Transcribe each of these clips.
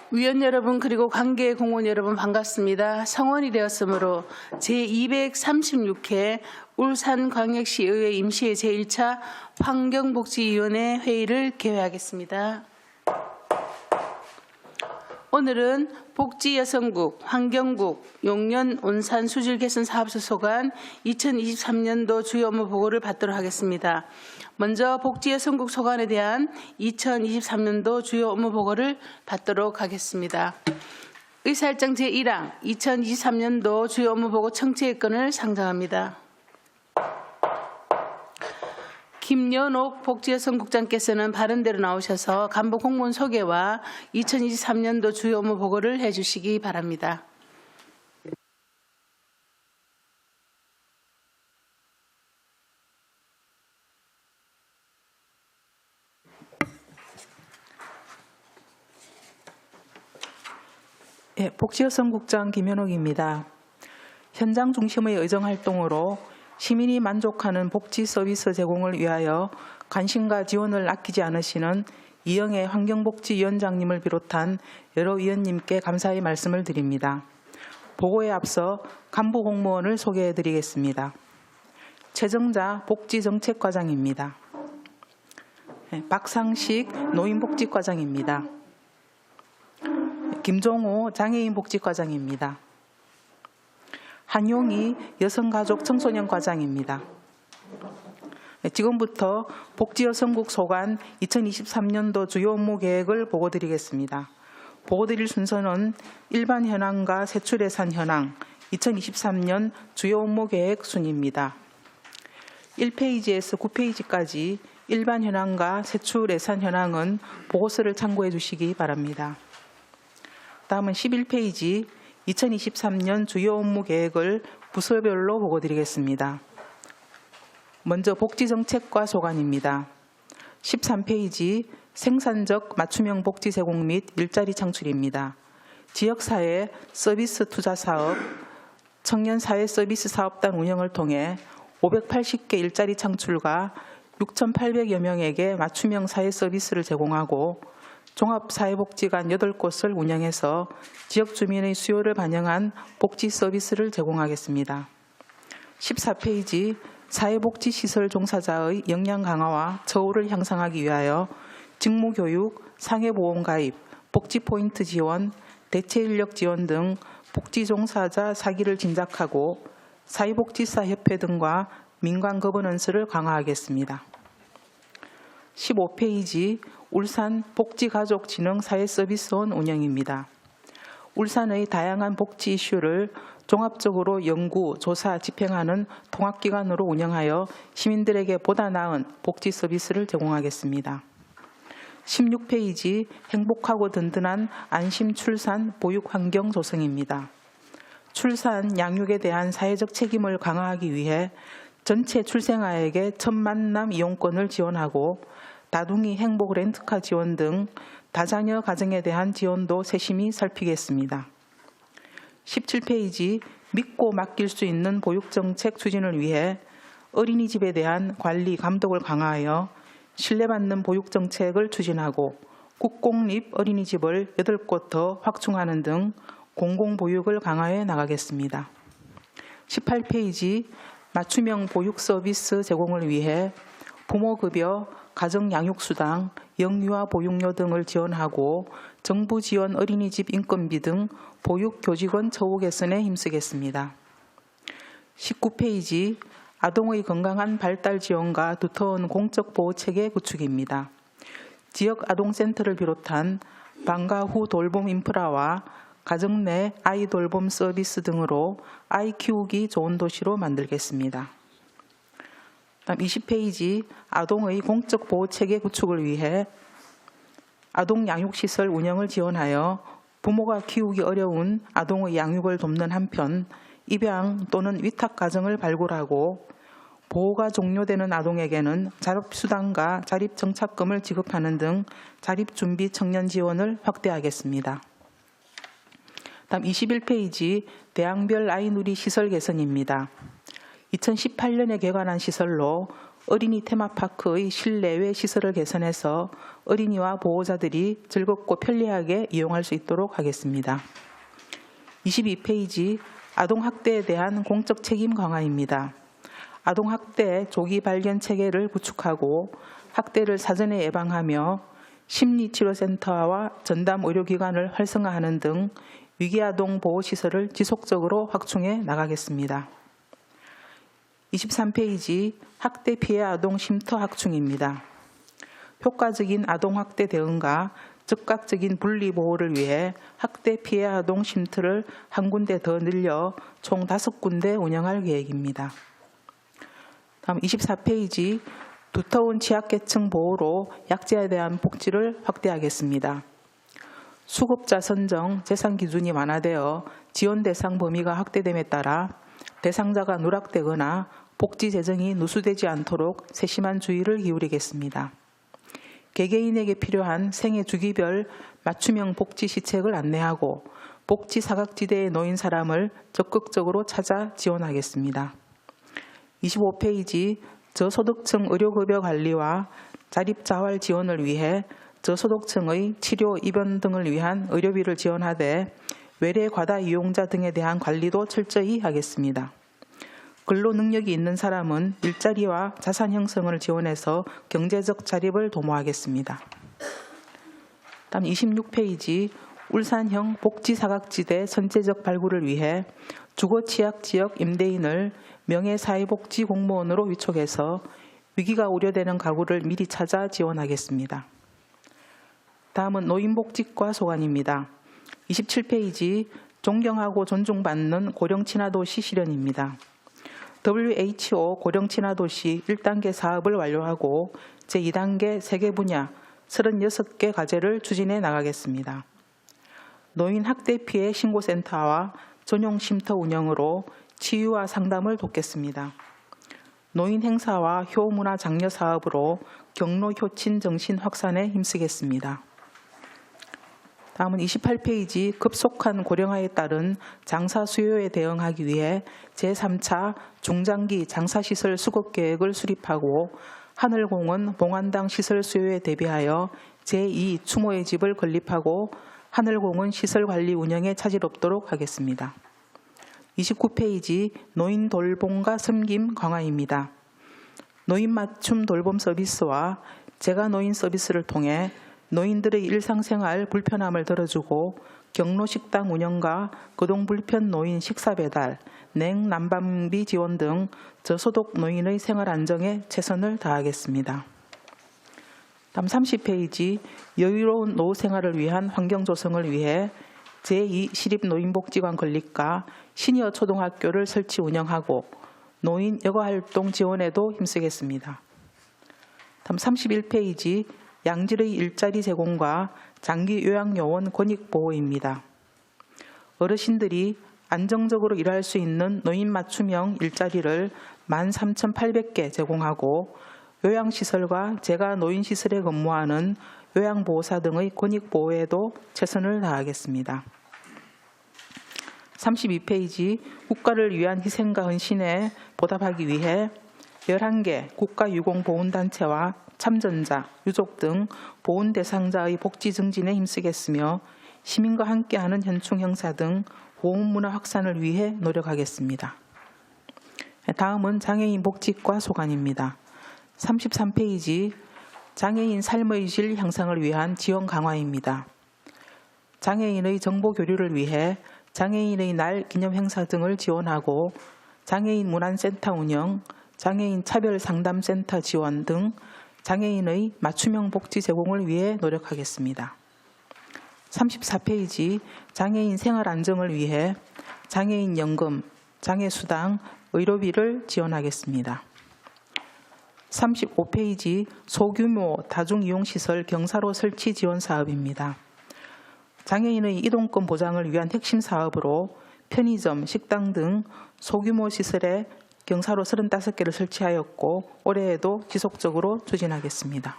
위원 여러분 그리고 관계 공무원 여러분 반갑습니다. 성원이 되었으므로 제236회 울산광역시의회 임시회 제1차 환경복지위원회 회의를 개회하겠습니다. 오늘은 복지여성국, 환경국, 용년 온산 수질 개선 사업소 소관 2023년도 주요 업무 보고를 받도록 하겠습니다. 먼저 복지여성국 소관에 대한 2023년도 주요 업무 보고를 받도록 하겠습니다. 의사일정 제1항 2023년도 주요 업무 보고 청취의 건을 상정합니다. 김연옥 복지여성국장께서는 바른대로 나오셔서 간부 공무원 소개와 2023년도 주요 업무 보고를 해주시기 바랍니다. 복지여성국장 김연옥입니다. 현장 중심의 의정활동으로 시민이 만족하는 복지 서비스 제공을 위하여 관심과 지원을 아끼지 않으시는 이영애 환경복지위원장님을 비롯한 여러 위원님께 감사의 말씀을 드립니다. 보고에 앞서 간부 공무원을 소개해 드리겠습니다. 최정자 복지정책과장입니다. 박상식 노인복지과장입니다. 김종호 장애인복지과장입니다. 한용희 여성가족청소년과장입니다. 지금부터 복지여성국 소관 2023년도 주요 업무 계획을 보고드리겠습니다. 보고드릴 순서는 일반 현황과 세출 예산 현황 2023년 주요 업무 계획 순입니다. 1페이지에서 9페이지까지 일반 현황과 세출 예산 현황은 보고서를 참고해 주시기 바랍니다. 다음은 11페이지 2023년 주요 업무 계획을 부서별로 보고드리겠습니다. 먼저 복지정책과 소관입니다. 13페이지 생산적 맞춤형 복지 제공 및 일자리 창출입니다. 지역사회 서비스 투자 사업, 청년사회 서비스 사업단 운영을 통해 580개 일자리 창출과 6,800여 명에게 맞춤형 사회 서비스를 제공하고 종합사회복지관 8곳을 운영해서 지역 주민의 수요를 반영한 복지 서비스를 제공하겠습니다. 14페이지 사회복지시설 종사자의 역량 강화와 처우를 향상하기 위하여 직무교육, 상해보험 가입, 복지포인트 지원, 대체인력 지원 등 복지종사자 사기를 진작하고 사회복지사협회 등과 민관 거버넌스를 강화하겠습니다. 15페이지 울산 복지가족진흥사회서비스원 운영입니다. 울산의 다양한 복지 이슈를 종합적으로 연구, 조사, 집행하는 통합기관으로 운영하여 시민들에게 보다 나은 복지 서비스를 제공하겠습니다. 16페이지 행복하고 든든한 안심 출산 보육 환경 조성입니다. 출산, 양육에 대한 사회적 책임을 강화하기 위해 전체 출생아에게 첫 만남 이용권을 지원하고 다둥이 행복 렌트카 지원 등 다자녀 가정에 대한 지원도 세심히 살피겠습니다. 17페이지 믿고 맡길 수 있는 보육정책 추진을 위해 어린이집에 대한 관리, 감독을 강화하여 신뢰받는 보육정책을 추진하고 국공립 어린이집을 8곳 더 확충하는 등 공공보육을 강화해 나가겠습니다. 18페이지 맞춤형 보육 서비스 제공을 위해 부모급여, 가정양육수당, 영유아 보육료 등을 지원하고 정부 지원 어린이집 인건비 등 보육교직원 처우 개선에 힘쓰겠습니다. 19페이지 아동의 건강한 발달 지원과 두터운 공적 보호체계 구축입니다. 지역 아동센터를 비롯한 방과 후 돌봄 인프라와 가정 내 아이 돌봄 서비스 등으로 아이 키우기 좋은 도시로 만들겠습니다. 다음 20페이지 아동의 공적 보호체계 구축을 위해 아동양육시설 운영을 지원하여 부모가 키우기 어려운 아동의 양육을 돕는 한편 입양 또는 위탁가정을 발굴하고 보호가 종료되는 아동에게는 자립수당과 자립정착금을 지급하는 등 자립준비 청년 지원을 확대하겠습니다. 다음 21페이지 대항별 아이누리 시설 개선입니다. 2018년에 개관한 시설로 어린이 테마파크의 실내외 시설을 개선해서 어린이와 보호자들이 즐겁고 편리하게 이용할 수 있도록 하겠습니다. 22페이지 아동학대에 대한 공적 책임 강화입니다. 아동학대 조기 발견 체계를 구축하고 학대를 사전에 예방하며 심리치료센터와 전담 의료기관을 활성화하는 등 위기아동 보호시설을 지속적으로 확충해 나가겠습니다. 23페이지 학대 피해 아동 쉼터 확충입니다. 효과적인 아동학대 대응과 즉각적인 분리 보호를 위해 학대 피해 아동 쉼터를 한 군데 더 늘려 총 5군데 운영할 계획입니다. 다음 24페이지 두터운 취약계층 보호로 약자에 대한 복지를 확대하겠습니다. 수급자 선정, 재산 기준이 완화되어 지원 대상 범위가 확대됨에 따라 대상자가 누락되거나 복지 재정이 누수되지 않도록 세심한 주의를 기울이겠습니다. 개개인에게 필요한 생애 주기별 맞춤형 복지 시책을 안내하고 복지 사각지대에 놓인 사람을 적극적으로 찾아 지원하겠습니다. 25페이지 저소득층 의료급여 관리와 자립자활 지원을 위해 저소득층의 치료, 입원 등을 위한 의료비를 지원하되 외래 과다 이용자 등에 대한 관리도 철저히 하겠습니다. 근로 능력이 있는 사람은 일자리와 자산 형성을 지원해서 경제적 자립을 도모하겠습니다. 다음 26페이지 울산형 복지사각지대 선제적 발굴을 위해 주거취약지역 임대인을 명예사회복지공무원으로 위촉해서 위기가 우려되는 가구를 미리 찾아 지원하겠습니다. 다음은 노인복지과 소관입니다. 27페이지 존경하고 존중받는 고령친화도시 실현입니다. WHO 고령친화도시 1단계 사업을 완료하고 제2단계 세계 분야 36개 과제를 추진해 나가겠습니다. 노인 학대 피해 신고센터와 전용 쉼터 운영으로 치유와 상담을 돕겠습니다. 노인 행사와 효문화 장려 사업으로 경로 효친 정신 확산에 힘쓰겠습니다. 다음은 28페이지 급속한 고령화에 따른 장사 수요에 대응하기 위해 제3차 중장기 장사시설 수급 계획을 수립하고 하늘공원 봉안당 시설 수요에 대비하여 제2 추모의 집을 건립하고 하늘공원 시설 관리 운영에 차질 없도록 하겠습니다. 29페이지 노인 돌봄과 섬김 강화입니다. 노인 맞춤 돌봄 서비스와 제가 노인 서비스를 통해 노인들의 일상생활 불편함을 덜어주고 경로식당 운영과 거동불편 노인 식사 배달, 냉난방비 지원 등 저소득 노인의 생활 안정에 최선을 다하겠습니다. 다음 30페이지 여유로운 노후 생활을 위한 환경 조성을 위해 제2 시립노인복지관 건립과 시니어 초등학교를 설치 운영하고 노인 여가활동 지원에도 힘쓰겠습니다. 다음 31페이지 양질의 일자리 제공과 장기 요양요원 권익보호입니다. 어르신들이 안정적으로 일할 수 있는 노인 맞춤형 일자리를 13,800개 제공하고 요양시설과 제가 노인시설에 근무하는 요양보호사 등의 권익보호에도 최선을 다하겠습니다. 32페이지 국가를 위한 희생과 헌신에 보답하기 위해 11개 국가유공보훈단체와 참전자, 유족 등 보훈 대상자의 복지 증진에 힘쓰겠으며 시민과 함께하는 현충 행사 등 보훈문화 확산을 위해 노력하겠습니다. 다음은 장애인 복지과 소관입니다. 33페이지 장애인 삶의 질 향상을 위한 지원 강화입니다. 장애인의 정보 교류를 위해 장애인의 날 기념 행사 등을 지원하고 장애인 문안센터 운영, 장애인 차별 상담센터 지원 등 장애인의 맞춤형 복지 제공을 위해 노력하겠습니다. 34페이지 장애인 생활 안정을 위해 장애인 연금, 장애수당, 의료비를 지원하겠습니다. 35페이지 소규모 다중이용시설 경사로 설치 지원 사업입니다. 장애인의 이동권 보장을 위한 핵심 사업으로 편의점, 식당 등 소규모 시설에 경사로 35개를 설치하였고 올해에도 지속적으로 추진하겠습니다.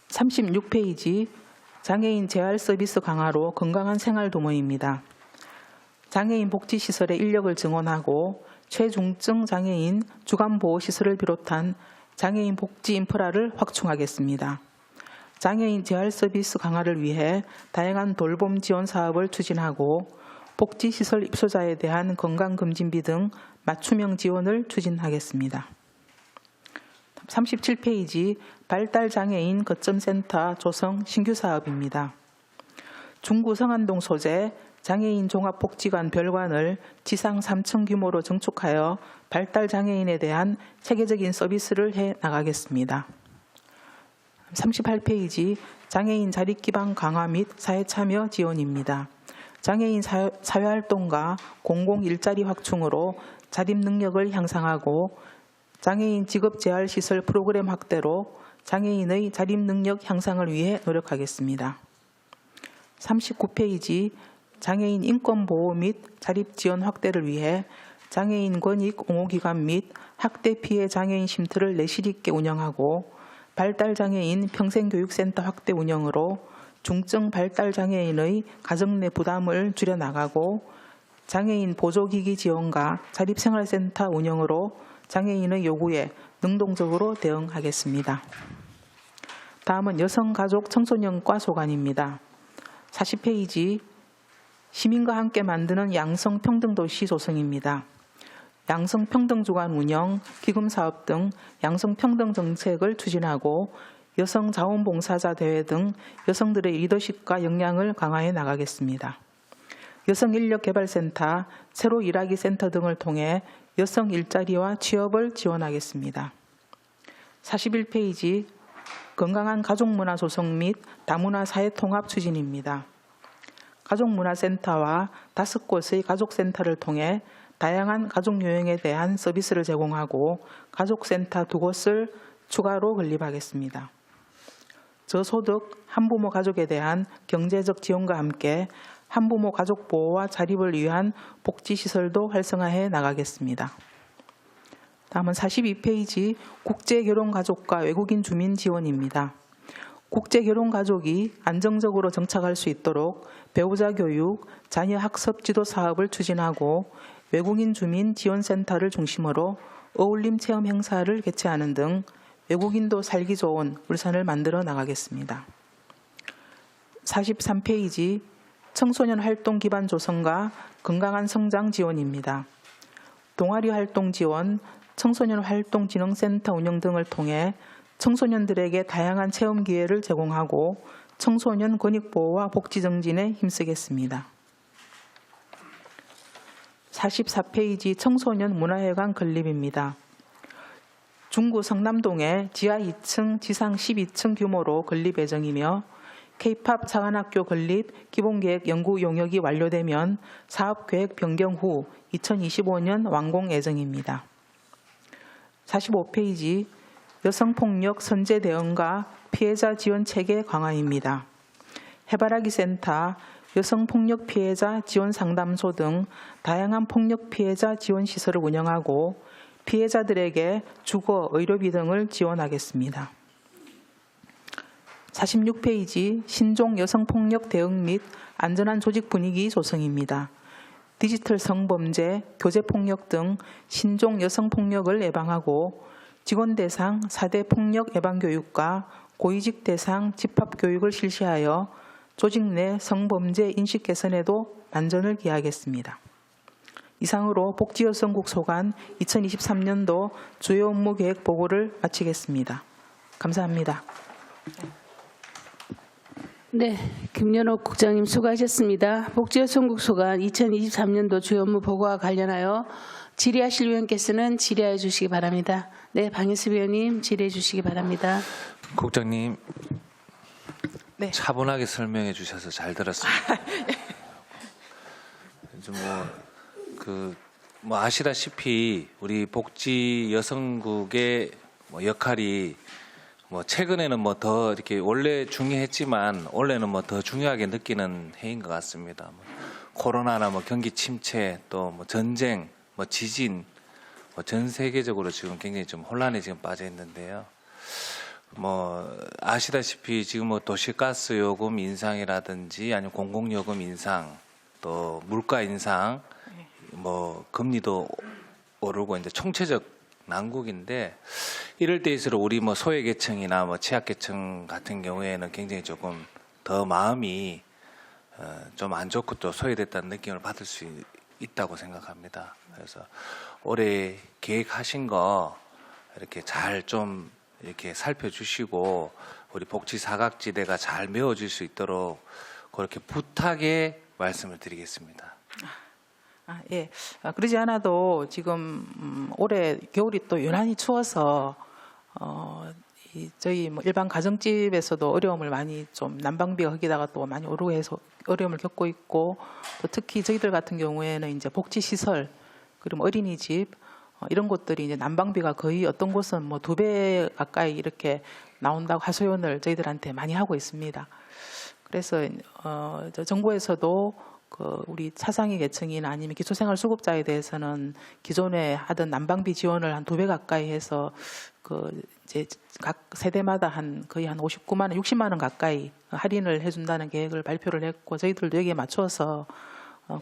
36페이지 장애인 재활 서비스 강화로 건강한 생활 도모입니다. 장애인 복지시설의 인력을 증원하고 최중증 장애인 주간보호시설을 비롯한 장애인 복지 인프라를 확충하겠습니다. 장애인 재활 서비스 강화를 위해 다양한 돌봄 지원 사업을 추진하고 복지시설 입소자에 대한 건강검진비 등 맞춤형 지원을 추진하겠습니다. 37페이지 발달장애인 거점센터 조성 신규 사업입니다. 중구 성안동 소재 장애인 종합복지관 별관을 지상 3층 규모로 증축하여 발달장애인에 대한 체계적인 서비스를 해 나가겠습니다. 38페이지 장애인 자립기반 강화 및 사회참여 지원입니다. 장애인 사회활동과 공공 일자리 확충으로 자립 능력을 향상하고 장애인 직업재활시설 프로그램 확대로 장애인의 자립 능력 향상을 위해 노력하겠습니다. 39페이지 장애인 인권보호 및 자립지원 확대를 위해 장애인 권익 옹호기관 및 학대 피해 장애인 쉼터를 내실 있게 운영하고 발달장애인 평생교육센터 확대 운영으로 중증 발달장애인의 가정 내 부담을 줄여나가고 장애인 보조기기 지원과 자립생활센터 운영으로 장애인의 요구에 능동적으로 대응하겠습니다. 다음은 여성가족 청소년과 소관입니다. 40페이지 시민과 함께 만드는 양성평등도시 조성입니다. 양성평등주간 운영, 기금사업 등 양성평등 정책을 추진하고 여성자원봉사자 대회 등 여성들의 리더십과 역량을 강화해 나가겠습니다. 여성인력개발센터, 새로 일하기 센터 등을 통해 여성 일자리와 취업을 지원하겠습니다. 41페이지 건강한 가족문화 조성 및 다문화 사회통합 추진입니다. 가족문화센터와 5곳의 가족센터를 통해 다양한 가족요양에 대한 서비스를 제공하고 가족센터 2곳을 추가로 건립하겠습니다. 저소득 한부모 가족에 대한 경제적 지원과 함께 한부모 가족 보호와 자립을 위한 복지시설도 활성화해 나가겠습니다. 다음은 42페이지 국제결혼가족과 외국인 주민 지원입니다. 국제결혼가족이 안정적으로 정착할 수 있도록 배우자 교육, 자녀 학습 지도 사업을 추진하고 외국인 주민 지원센터를 중심으로 어울림 체험 행사를 개최하는 등 외국인도 살기 좋은 울산을 만들어 나가겠습니다. 43페이지 청소년 활동 기반 조성과 건강한 성장 지원입니다. 동아리 활동 지원, 청소년 활동진흥센터 운영 등을 통해 청소년들에게 다양한 체험 기회를 제공하고 청소년 권익보호와 복지 정진에 힘쓰겠습니다. 44페이지 청소년 문화회관 건립입니다. 중구 성남동에 지하 2층, 지상 12층 규모로 건립 예정이며 K-POP 사관학교 건립 기본계획 연구 용역이 완료되면 사업계획 변경 후 2025년 완공 예정입니다. 45페이지 여성폭력 선제 대응과 피해자 지원 체계 강화입니다. 해바라기 센터, 여성폭력 피해자 지원 상담소 등 다양한 폭력 피해자 지원 시설을 운영하고 피해자들에게 주거, 의료비 등을 지원하겠습니다. 46페이지 신종 여성폭력 대응 및 안전한 조직 분위기 조성입니다. 디지털 성범죄, 교제폭력 등 신종 여성폭력을 예방하고 직원 대상 4대 폭력 예방 교육과 고위직 대상 집합 교육을 실시하여 조직 내 성범죄 인식 개선에도 만전을 기하겠습니다. 이상으로 복지여성국 소관 2023년도 주요 업무 계획 보고를 마치겠습니다. 감사합니다. 네, 김연옥 국장님 수고하셨습니다. 복지여성국 소관 2023년도 주요 업무 보고와 관련하여 질의하실 위원께서는 질의해 주시기 바랍니다. 네, 방혜수 위원님 질의해 주시기 바랍니다. 국장님, 네. 차분하게 설명해 주셔서 잘 들었습니다. 좀 아시다시피 우리 복지 여성국의 역할이 최근에는 더 이렇게 원래 중요했지만 올해는 더 중요하게 느끼는 해인 것 같습니다. 코로나나 경기 침체 또 전쟁, 지진, 전 세계적으로 지금 굉장히 좀 혼란에 지금 빠져 있는데요. 아시다시피 지금 도시가스 요금 인상이라든지 아니면 공공요금 인상, 또 물가 인상, 금리도 오르고 이제 총체적 난국인데 이럴 때일수록 우리 뭐 소외계층이나 뭐 취약계층 같은 경우에는 굉장히 조금 더 마음이 좀 안 좋고 또 소외됐다는 느낌을 받을 수 있다고 생각합니다. 그래서 올해 계획하신 거 이렇게 잘 좀 이렇게 살펴주시고 우리 복지 사각지대가 잘 메워질 수 있도록 그렇게 부탁의 말씀을 드리겠습니다. 예. 그러지 않아도 지금 올해 겨울이 또 유난히 추워서 저희 뭐 일반 가정집에서도 어려움을 많이 좀 난방비가 거기다가 또 많이 오르고 해서 어려움을 겪고 있고 또 특히 저희들 같은 경우에는 이제 복지시설 그리고 어린이집 이런 곳들이 이제 난방비가 거의 어떤 곳은 뭐 2배 가까이 이렇게 나온다고 하소연을 저희들한테 많이 하고 있습니다. 그래서 정부에서도 우리 차상위 계층이나 아니면 기초생활수급자에 대해서는 기존에 하던 난방비 지원을 한 2배 가까이 해서 이제 각 세대마다 거의 한 59만 원, 60만 원 가까이 할인을 해준다는 계획을 발표를 했고 저희들도 여기에 맞춰서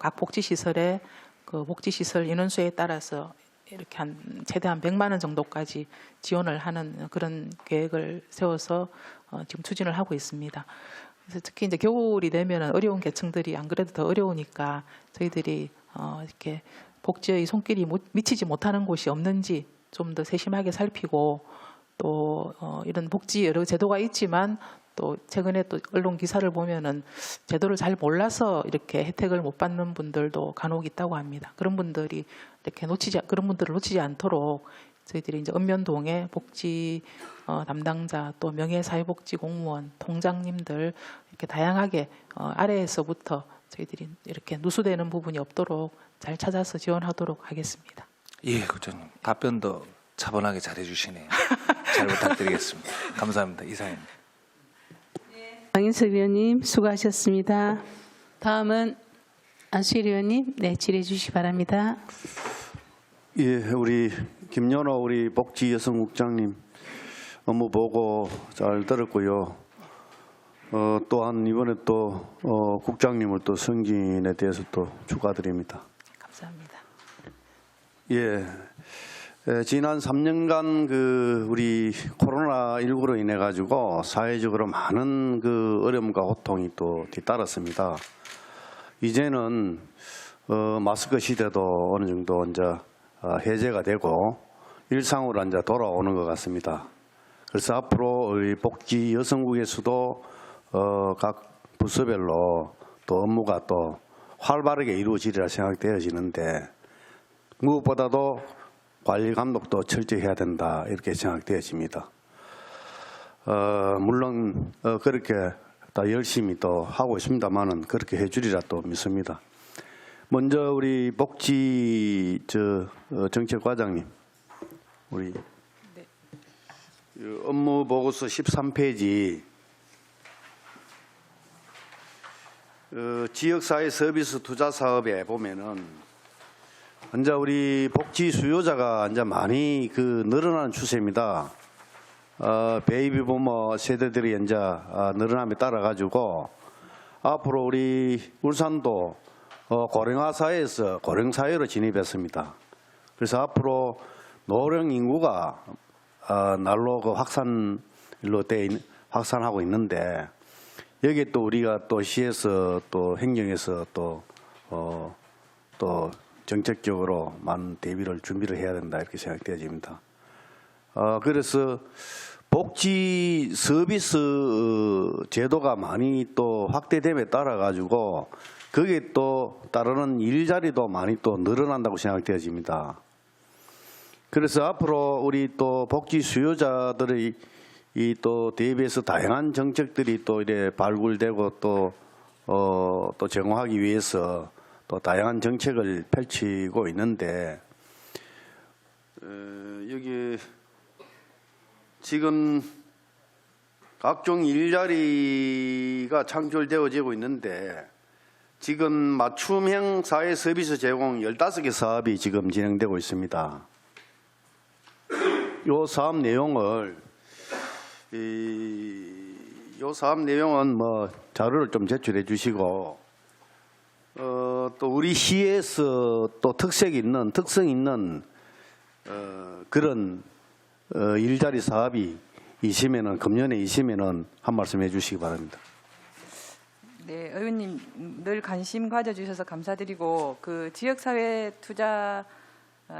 각 복지시설에 복지시설 인원수에 따라서 이렇게 최대한 100만 원 정도까지 지원을 하는 그런 계획을 세워서 지금 추진을 하고 있습니다. 그래서 특히 이제 겨울이 되면 어려운 계층들이 안 그래도 더 어려우니까 저희들이 이렇게 복지의 손길이 미치지 못하는 곳이 없는지 좀 더 세심하게 살피고 또 이런 복지 여러 제도가 있지만 또 최근에 또 언론 기사를 보면은 제도를 잘 몰라서 이렇게 혜택을 못 받는 분들도 간혹 있다고 합니다. 그런 분들을 놓치지 않도록 저희들이 이제 읍면동에 복지 담당자 또 명예사회복지 공무원 통장님들 이렇게 다양하게 아래에서부터 저희들이 이렇게 누수되는 부분이 없도록 잘 찾아서 지원하도록 하겠습니다. 예, 국장님 답변도 차분하게 잘해주시네요. 잘 부탁드리겠습니다. 감사합니다. 이상입니다. 강인석 의원님 수고하셨습니다. 다음은 안수일 의원님 질의해 주시기 바랍니다. 예, 우리 김연호 우리 복지여성국장님 업무 보고 잘 들었고요. 또한 이번에 또 국장님을 또 승진에 대해서 또 축하드립니다. 감사합니다. 예, 지난 3년간 우리 코로나19로 인해 가지고 사회적으로 많은 어려움과 고통이 또 뒤따랐습니다. 이제는 마스크 시대도 어느 정도 이제 해제가 되고 일상으로 이제 돌아오는 것 같습니다. 그래서 앞으로 우리 복지 여성국에서도 각 부서별로 또 업무가 또 활발하게 이루어지리라 생각되어지는데 무엇보다도 관리 감독도 철저히 해야 된다 이렇게 생각되어집니다. 물론 그렇게 다 열심히 또 하고 있습니다만은 그렇게 해주리라 또 믿습니다. 먼저 우리 복지 정책과장님, 우리 업무 보고서 13페이지 지역사회 서비스 투자 사업에 보면은 이제 우리 복지 수요자가 이제 많이 늘어나는 추세입니다. 베이비 부머 세대들이 이제 늘어남에 따라 가지고 앞으로 우리 울산도 고령화 사회에서 고령 사회로 진입했습니다. 그래서 앞으로 노령 인구가 날로 확산하고 있는데 여기에 또 우리가 또 시에서 또 행정에서 또 정책적으로 많은 대비를 준비를 해야 된다 이렇게 생각되어집니다. 그래서 복지 서비스 제도가 많이 또 확대됨에 따라 가지고 거기에 또 따르는 일자리도 많이 또 늘어난다고 생각되어집니다. 그래서 앞으로 우리 또 복지 수요자들의 또 대비해서 다양한 정책들이 또 이래 발굴되고 또 제공하기 위해서 또 다양한 정책을 펼치고 있는데 여기 지금 각종 일자리가 창출되어지고 있는데 지금 맞춤형 사회 서비스 제공 15개 사업이 지금 진행되고 있습니다. 요 사업 내용은 뭐 자료를 좀 제출해 주시고 또 우리 시에서 또 특성 있는 그런 일자리 사업이 이시면은 금년에 이시면은 한 말씀 해주시기 바랍니다. 네, 의원님 늘 관심 가져주셔서 감사드리고 그 지역사회 투자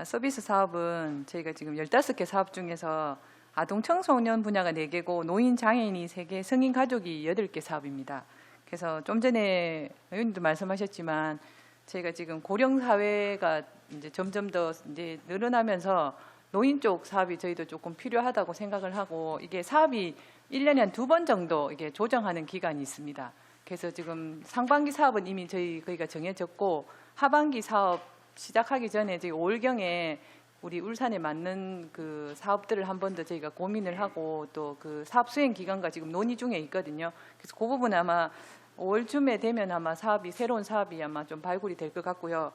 서비스 사업은 저희가 지금 15개 사업 중에서 아동 청소년 분야가 4개고 노인 장애인이 3개, 성인 가족이 8개 사업입니다. 그래서 좀 전에 의원님도 말씀하셨지만 저희가 지금 고령 사회가 이제 점점 더 이제 늘어나면서 노인 쪽 사업이 저희도 조금 필요하다고 생각을 하고 이게 사업이 1년에 한 2번 정도 이게 조정하는 기간이 있습니다. 그래서 지금 상반기 사업은 이미 저희가 정해졌고 하반기 사업 시작하기 전에 저희 5월경에 우리 울산에 맞는 그 사업들을 한 번 더 저희가 고민을 하고 또 그 사업 수행 기간과 지금 논의 중에 있거든요. 그래서 그 부분 아마 5월쯤에 되면 아마 새로운 사업이 아마 좀 발굴이 될 것 같고요.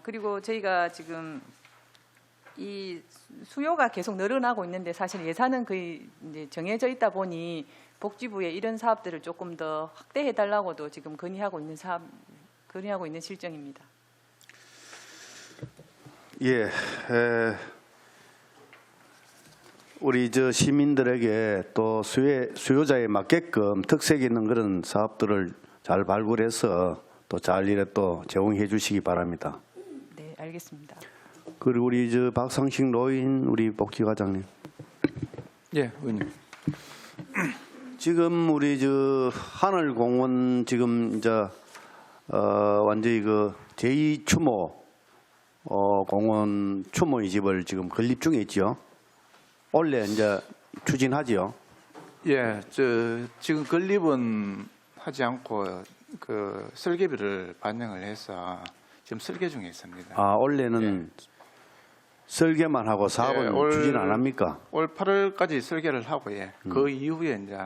그리고 저희가 지금 이 수요가 계속 늘어나고 있는데 사실 예산은 거의 이제 정해져 있다 보니 복지부에 이런 사업들을 조금 더 확대해 달라고도 지금 건의하고 있는 실정입니다. 예, 우리 저 시민들에게 또 수요자에 맞게끔 특색 있는 그런 사업들을 잘 발굴해서 또 잘 일에 또 제공해 주시기 바랍니다. 네, 알겠습니다. 그리고 우리 저 박상식 노인 우리 복지과장님. 예, 의원님. 지금 우리 저 하늘공원 지금 이제 완전히 그 제2추모 공원 추모의 집을 지금 건립 중에 있죠. 원래 이제 추진하지요. 예, 지금 건립은 하지 않고 그 설계비를 반영을 해서 지금 설계 중에 있습니다. 아 원래는 설계만 하고 사업은 추진 안 합니까? 올 8월까지 설계를 하고 그 이후에 이제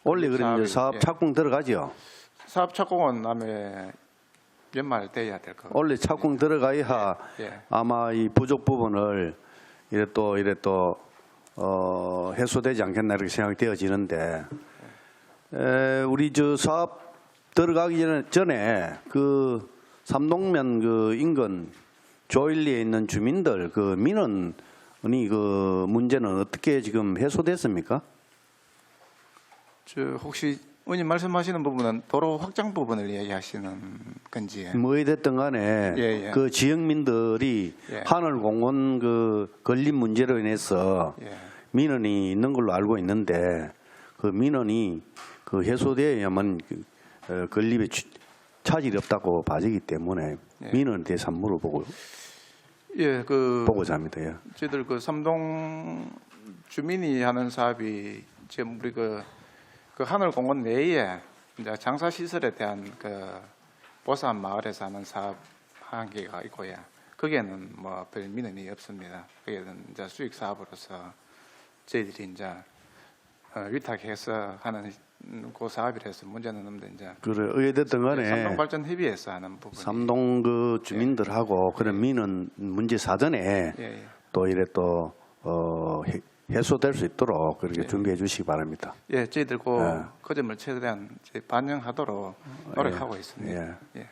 원래 그러면 사업 예. 착공 들어가지요. 사업 착공은 아마 연말 돼야 될 것 같아요. 원래 착공 들어가야 예. 아마 이 부족 부분을 이래 또 해소되지 않겠나 이렇게 생각이 되어지는데 우리 저 사업 들어가기 전에 그 삼동면 그 인근 조일리에 있는 주민들 그 민원이 그 문제는 어떻게 지금 해소됐습니까? 혹시 의원님 말씀하시는 부분은 도로 확장 부분을 이야기하시는 건지? 뭐에 됐든 간에 예. 그 지역민들이 예. 하늘공원 그 건립 문제로 인해서 예. 민원이 있는 걸로 알고 있는데 그 민원이 그 해소되어야만 건립에 차질이 없다고 봐지기 때문에 예. 민원에 대해서 한번 물어보고 예, 보고자 합니다. 예. 저희들 그 삼동 주민이 하는 사업이 지금 우리 그 하늘공원 내에 이제 장사 시설에 대한 그 보산 마을에서 하는 사업 한 개가 있고요. 거기에는 뭐 별 민원이 없습니다. 거기에는 이제 수익 사업으로서 저희들이 이제 위탁해서 하는 그 사업이라서 문제는 없는데 이제 그래 어찌됐든 간에 삼동 발전 협의회에서 하는 부분. 삼동 그 주민들하고 그런 민원 문제 사전에 예. 또 이래 또 해소될 수 있도록 그렇게 예. 준비해 주시기 바랍니다. 예, 저희들 그 점을 최대한 이제 반영하도록 노력하고 예. 있습니다. 예.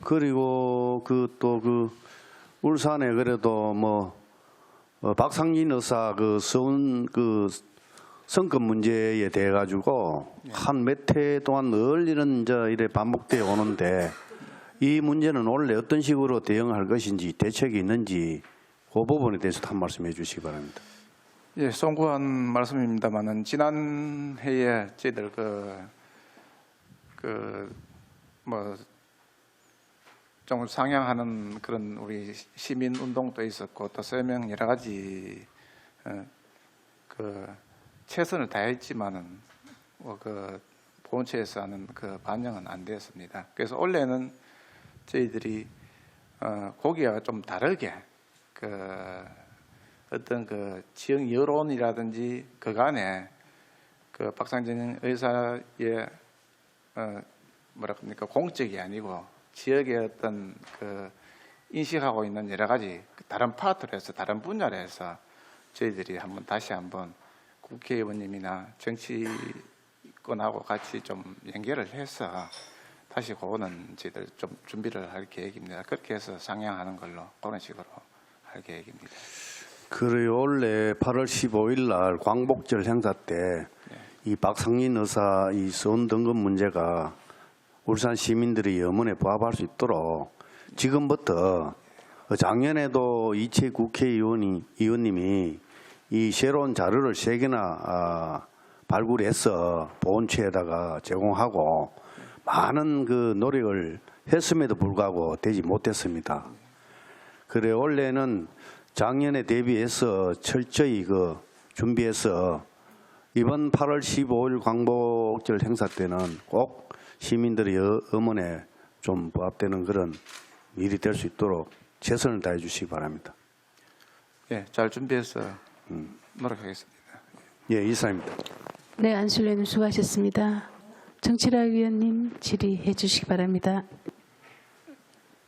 그리고 그 울산에 그래도 뭐 박상진 의사 그 서운 그 성급 문제에 대해 가지고 한 몇 해 동안 늘 이런 이래 반복되어 오는데 이 문제는 원래 어떤 식으로 대응할 것인지 대책이 있는지 그 부분에 대해서 한 말씀해 주시기 바랍니다. 예, 송구한 말씀입니다만은 지난 해에 저희들 뭐 좀 상향하는 그런 우리 시민 운동도 있었고 또 설명 여러 가지 그 최선을 다했지만은 그 보훈처에서 하는 그 반영은 안 되었습니다. 그래서 원래는 저희들이 거기와 좀 다르게 어떤 그 지역 여론이라든지 그간에 그 박상진 의사의 뭐라 합니까 공적이 아니고 지역의 어떤 그 인식하고 있는 여러 가지 다른 파트로 해서 다른 분야로 해서 저희들이 다시 한번 국회의원님이나 정치권하고 같이 좀 연결을 해서 다시 그거는 저희들 좀 준비를 할 계획입니다. 그렇게 해서 상향하는 걸로 그런 식으로 할 계획입니다. 그리고 원래 8월 15일 날 광복절 행사 때 이 박상진 의사 이 서운 등급 문제가 울산 시민들의 염원에 부합할 수 있도록 지금부터 작년에도 이채 국회의원님이 이 새로운 자료를 3개나 발굴해서 보훈처에다가 제공하고 많은 그 노력을 했음에도 불구하고 되지 못했습니다. 그래 원래는 작년에 대비해서 철저히 그 준비해서 이번 8월 15일 광복절 행사 때는 꼭 시민들의 염원에 좀 부합되는 그런 일이 될 수 있도록 최선을 다해 주시기 바랍니다. 예, 잘 준비해서 노력하겠습니다. 예, 이상입니다. 네, 안철로 의원님 수고하셨습니다. 정치락 위원님 질의해 주시기 바랍니다.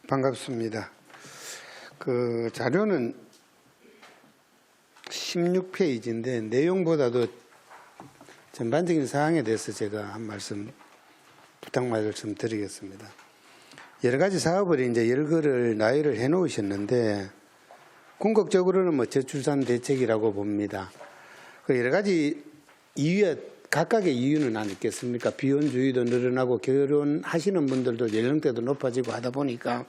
반갑습니다. 그 자료는 16페이지인데 내용보다도 전반적인 사항에 대해서 제가 한 말씀 부탁 말씀 드리겠습니다. 여러 가지 사업을 이제 열거를 나열을 해 놓으셨는데 궁극적으로는 뭐 저출산 대책이라고 봅니다. 그 여러 가지 이유에 각각의 이유는 아니겠습니까? 비혼주의도 늘어나고 결혼하시는 분들도 연령대도 높아지고 하다 보니까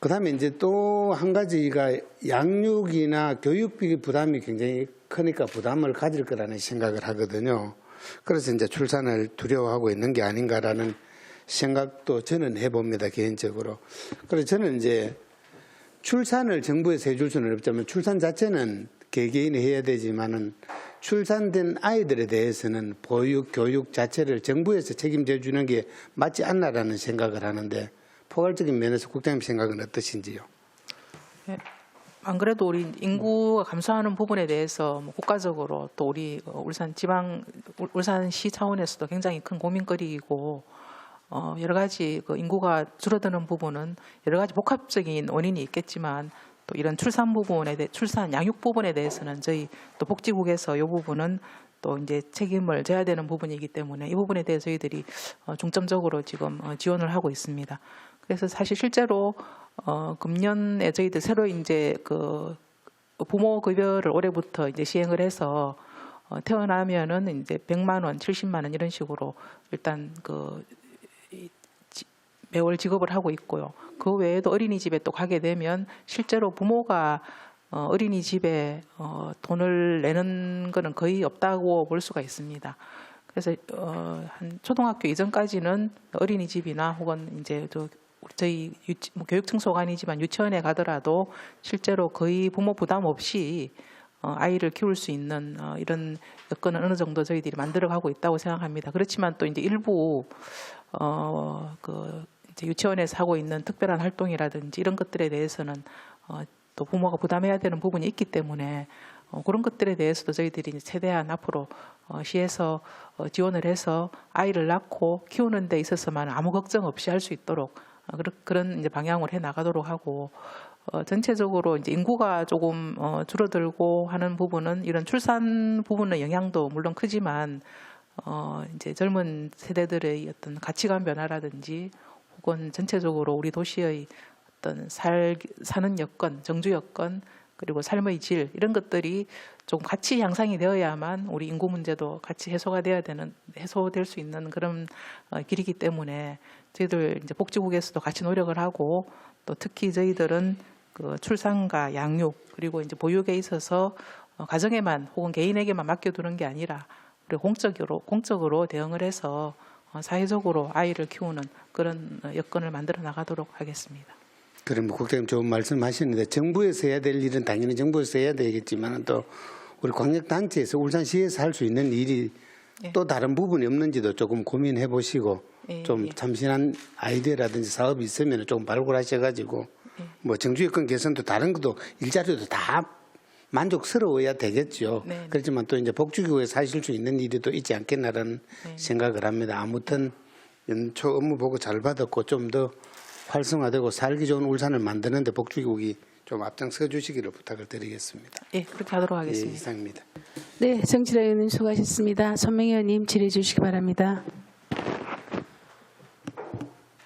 그다음에 이제 또 한 가지가 양육이나 교육비 부담이 굉장히 크니까 부담을 가질 거라는 생각을 하거든요. 그래서 이제 출산을 두려워하고 있는 게 아닌가라는 생각도 저는 해봅니다, 개인적으로. 그래서 저는 이제 출산을 정부에서 해줄 수는 없지만 출산 자체는 개개인이 해야 되지만은 출산된 아이들에 대해서는 보육, 교육 자체를 정부에서 책임져 주는 게 맞지 않나라는 생각을 하는데 포괄적인 면에서 국장님 생각은 어떠신지요? 네. 안 그래도 우리 인구가 감소하는 부분에 대해서 뭐 국가적으로 또 우리 울산시 차원에서도 굉장히 큰 고민거리이고 여러 가지 그 인구가 줄어드는 부분은 여러 가지 복합적인 원인이 있겠지만 또 이런 출산 양육 부분에 대해서는 저희 또 복지국에서 이 부분은 또 이제 책임을 져야 되는 부분이기 때문에 이 부분에 대해서 저희들이 중점적으로 지금 지원을 하고 있습니다. 그래서 사실 실제로 금년에 저희들 새로 이제 그 부모 급여를 올해부터 이제 시행을 해서 태어나면은 이제 100만 원, 70만 원 이런 식으로 일단 그 매월 지급을 하고 있고요. 그 외에도 어린이집에 또 가게 되면 실제로 부모가 어린이집에 돈을 내는 거는 거의 없다고 볼 수가 있습니다. 그래서 한 초등학교 이전까지는 어린이집이나 혹은 이제 저희 교육청소가 아니지만 유치원에 가더라도 실제로 거의 부모 부담 없이 아이를 키울 수 있는 이런 여건은 어느 정도 저희들이 만들어가고 있다고 생각합니다. 그렇지만 또 이제 일부 이제 유치원에서 하고 있는 특별한 활동이라든지 이런 것들에 대해서는 또 부모가 부담해야 되는 부분이 있기 때문에 그런 것들에 대해서도 저희들이 최대한 앞으로 시에서 지원을 해서 아이를 낳고 키우는 데 있어서만 아무 걱정 없이 할 수 있도록 그런 이제 방향으로 해 나가도록 하고 전체적으로 이제 인구가 조금 줄어들고 하는 부분은 이런 출산 부분의 영향도 물론 크지만 이제 젊은 세대들의 어떤 가치관 변화라든지 혹은 전체적으로 우리 도시의 어떤 사는 여건, 정주 여건 그리고 삶의 질 이런 것들이 좀 같이 향상이 되어야만 우리 인구 문제도 같이 해소될 수 있는 그런 길이기 때문에 저희들 이제 복지국에서도 같이 노력을 하고 또 특히 저희들은 그 출산과 양육 그리고 이제 보육에 있어서 가정에만 혹은 개인에게만 맡겨두는 게 아니라 우리 공적으로 대응을 해서 사회적으로 아이를 키우는 그런 여건을 만들어 나가도록 하겠습니다. 그럼 국장님 좋은 말씀하시는데 정부에서 해야 될 일은 당연히 정부에서 해야 되겠지만 또 우리 광역단체에서 울산시에서 할 수 있는 일이 또 다른 부분이 없는지도 조금 고민해 보시고 좀 참신한 아이디어라든지 사업이 있으면 조금 발굴하셔가지고 뭐 정주 여건 개선도 다른 것도 일자리도 다 만족스러워야 되겠죠. 그렇지만 또 이제 복지국에서 하실 수 있는 일이 또 있지 않겠나라는 생각을 합니다. 아무튼 연초 업무 보고 잘 받았고 좀 더 활성화되고 살기 좋은 울산을 만드는데 복지국이 좀 앞장서 주시기를 부탁을 드리겠습니다. 예, 그렇게 하도록 하겠습니다. 이상입니다. 네, 정치락 의원님 수고하셨습니다. 손명희 의원님 질의해 주시기 바랍니다.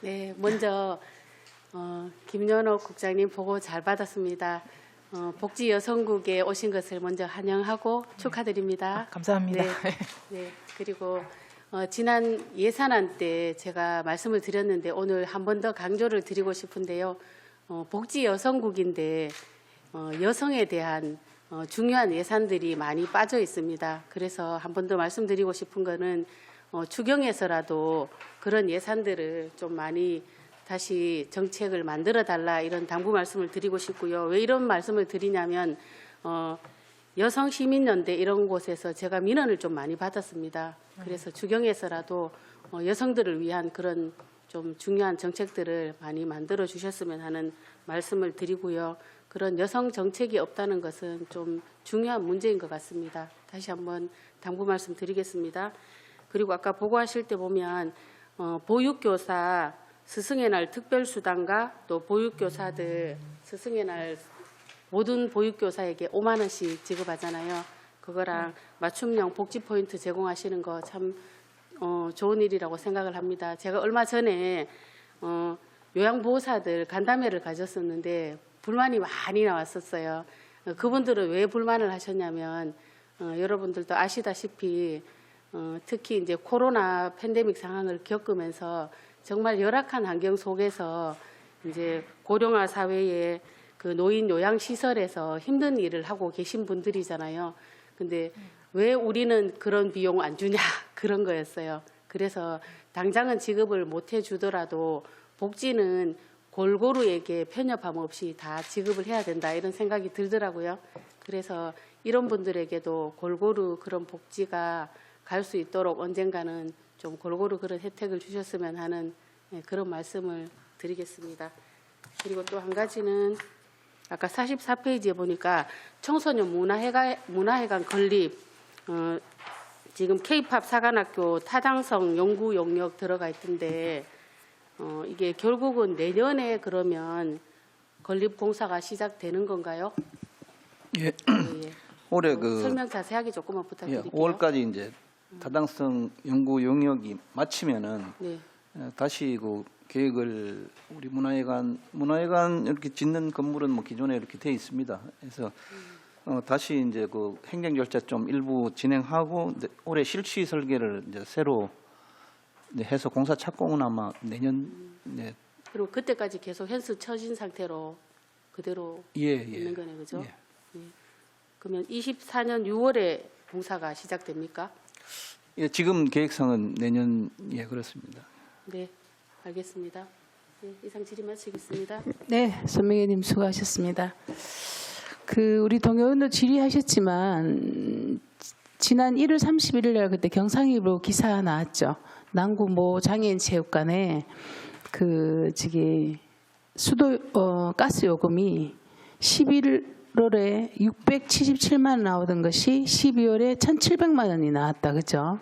네, 먼저 김연옥 국장님 보고 잘 받았습니다. 복지여성국에 오신 것을 먼저 환영하고 축하드립니다. 감사합니다. 네, 네. 그리고 지난 예산안 때 제가 말씀을 드렸는데 오늘 한 번 더 강조를 드리고 싶은데요. 복지여성국인데 여성에 대한 중요한 예산들이 많이 빠져 있습니다. 그래서 한 번 더 말씀드리고 싶은 거는 추경에서라도 그런 예산들을 좀 많이 다시 정책을 만들어 달라 이런 당부 말씀을 드리고 싶고요. 왜 이런 말씀을 드리냐면 여성시민연대 이런 곳에서 제가 민원을 좀 많이 받았습니다. 그래서 추경에서라도 여성들을 위한 그런 좀 중요한 정책들을 많이 만들어 주셨으면 하는 말씀을 드리고요. 그런 여성 정책이 없다는 것은 좀 중요한 문제인 것 같습니다. 다시 한번 당부 말씀 드리겠습니다. 그리고 아까 보고하실 때 보면 보육교사 스승의 날 특별수당과 또 보육교사들 스승의 날 모든 보육교사에게 5만 원씩 지급하잖아요. 그거랑 맞춤형 복지 포인트 제공하시는 거 참 좋은 일이라고 생각을 합니다. 제가 얼마 전에 요양보호사들 간담회를 가졌었는데 불만이 많이 나왔었어요. 그분들은 왜 불만을 하셨냐면 여러분들도 아시다시피 특히 이제 코로나 팬데믹 상황을 겪으면서 정말 열악한 환경 속에서 이제 고령화 사회에 그 노인 요양 시설에서 힘든 일을 하고 계신 분들이잖아요. 근데 왜 우리는 그런 비용 안 주냐 그런 거였어요. 그래서 당장은 지급을 못 해주더라도 복지는 골고루에게 편협함 없이 다 지급을 해야 된다 이런 생각이 들더라고요. 그래서 이런 분들에게도 골고루 그런 복지가 갈 수 있도록 언젠가는 좀 골고루 그런 혜택을 주셨으면 하는 그런 말씀을 드리겠습니다. 그리고 또 한 가지는 아까 44페이지에 보니까 청소년 문화회관 건립 지금 K-팝 사관학교 타당성 연구 용역 들어가 있던데 이게 결국은 내년에 그러면 건립 공사가 시작되는 건가요? 예. 예. 올해 설명 자세하게 조금만 부탁드릴게요. 5월까지 이제 타당성 연구 용역이 마치면은 네. 다시 그 계획을 우리 문화회관 이렇게 짓는 건물은 뭐 기존에 이렇게 돼 있습니다. 그래서 다시 이제 그 행정 절차 좀 일부 진행하고 이제 올해 실시 설계를 이제 새로 이제 해서 공사 착공은 아마 내년 그리고 그때까지 계속 헬스 처진 상태로 그대로 있는 거네, 그죠? 예. 네. 그러면 24년 6월에 공사가 시작됩니까? 예, 지금 계획상은 내년 그렇습니다. 네, 알겠습니다. 네, 이상 질의 마치겠습니다. 네, 선명희님 수고하셨습니다. 우리 동의원도 질의하셨지만 지난 1월 31일 날 그때 경상일보 기사 나왔죠. 남구 모 장애인 체육관에 수도 가스 요금이 11월에 677만 원 나오던 것이 12월에 1,700만 원이 나왔다, 그죠?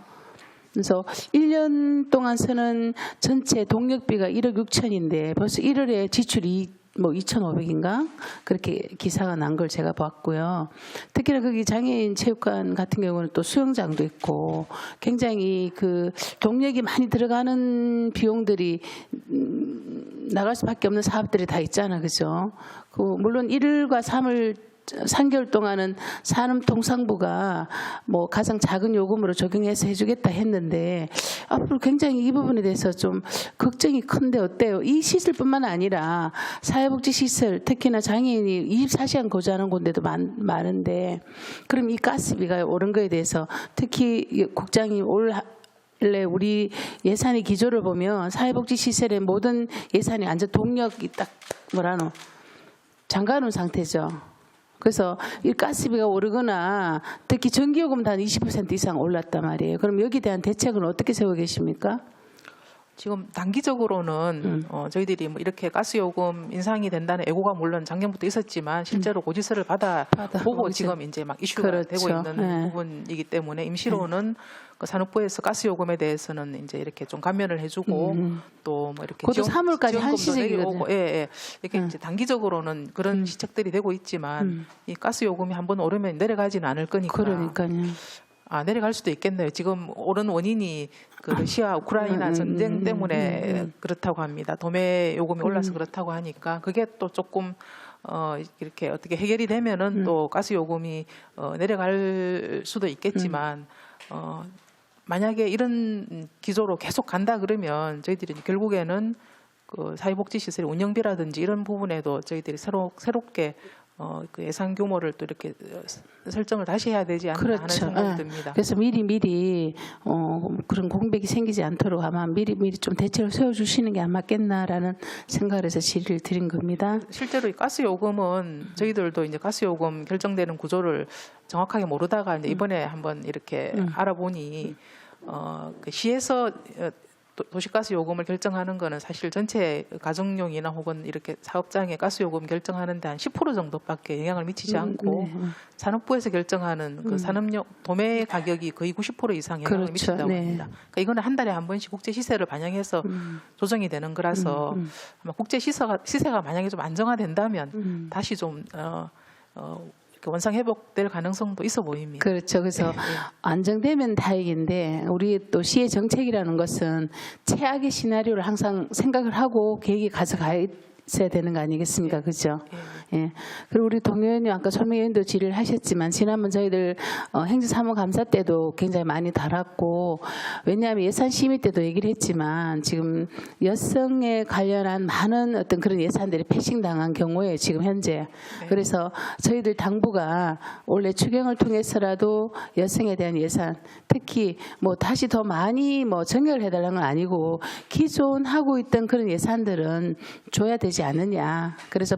그래서 1년 동안 쓰는 전체 동력비가 1억 6천인데 벌써 1월에 지출이 2,500인가 그렇게 기사가 난 걸 제가 봤고요. 특히나 거기 장애인 체육관 같은 경우는 또 수영장도 있고 굉장히 동력이 많이 들어가는 비용들이 나갈 수밖에 없는 사업들이 다 있잖아, 그죠? 물론 1월과 3개월 동안은 산업통상부가 가장 작은 요금으로 적용해서 해주겠다 했는데 앞으로 굉장히 이 부분에 대해서 좀 걱정이 큰데 어때요? 이 시설뿐만 아니라 사회복지시설 특히나 장애인이 24시간 거주하는 곳에도 많은데 그럼 이 가스비가 오른 거에 대해서 특히 국장이 원래 우리 예산의 기조를 보면 사회복지시설의 모든 예산이 완전 동력이 딱 잠가놓은 상태죠. 그래서 이 가스비가 오르거나 특히 전기요금도 한 20% 이상 올랐단 말이에요. 그럼 여기에 대한 대책은 어떻게 세우고 계십니까? 지금 단기적으로는 저희들이 이렇게 가스요금 인상이 된다는 애고가 물론 작년부터 있었지만 실제로 고지서를 받아보고 지금 이제 막 이슈가 그렇죠. 되고 있는 네. 부분이기 때문에 임시로는 그 산업부에서 가스요금에 대해서는 이제 이렇게 좀 감면을 해주고 또 이렇게 그것도 3월까지 지원금도 한시적이거든요. 내리고, 이렇게 이제 단기적으로는 그런 시책들이 되고 있지만 이 가스요금이 한번 오르면 내려가지는 않을 거니까. 그러니까요. 내려갈 수도 있겠네요. 지금 오른 원인이 그 러시아 우크라이나 전쟁 때문에 그렇다고 합니다. 도매 요금이 올라서 그렇다고 하니까 그게 또 조금 이렇게 어떻게 해결이 되면은 또 가스 요금이 내려갈 수도 있겠지만 만약에 이런 기조로 계속 간다 그러면 저희들이 결국에는 그 사회복지시설 운영비라든지 이런 부분에도 저희들이 새롭게 그 예산 규모를 또 이렇게 설정을 다시 해야 되지 않나 하는 그렇죠. 생각이 듭니다. 그래서 미리 그런 공백이 생기지 않도록 아마 미리 좀 대책을 세워주시는 게 안 맞겠나라는 생각을 해서 질의를 드린 겁니다. 실제로 이 가스 요금은 저희들도 이제 가스 요금 결정되는 구조를 정확하게 모르다가 이제 이번에 한번 이렇게 알아보니 그 시에서 도시가스 요금을 결정하는 거는 사실 전체 가정용이나 혹은 이렇게 사업장의 가스 요금 결정하는데 한 10% 정도밖에 영향을 미치지 않고 산업부에서 결정하는 그 산업용 도매 가격이 거의 90% 이상 영향을 그렇죠. 미친다고 네. 합니다. 그러니까 이거는 한 달에 한 번씩 국제 시세를 반영해서 조정이 되는 거라서 아마 국제 시세가 만약에 좀 안정화된다면 다시 좀 원상 회복될 가능성도 있어 보입니다. 그렇죠. 그래서 안정되면 다행인데 우리 또 시의 정책이라는 것은 최악의 시나리오를 항상 생각을 하고 계획이 가져가야 있어야 되는 거 아니겠습니까? 그죠? 예. 그리고 우리 동 의원님 아까 손미 의원도 질의를 하셨지만 지난번 저희들 행정사무감사 때도 굉장히 많이 달았고 왜냐하면 예산 심의 때도 얘기를 했지만 지금 여성에 관련한 많은 어떤 그런 예산들이 패싱당한 경우에 지금 현재 그래서 저희들 당부가 원래 추경을 통해서라도 여성에 대한 예산 특히 뭐 다시 더 많이 뭐 정렬을 해달라는 건 아니고 기존 하고 있던 그런 예산들은 줘야 되지 않느냐. 그래서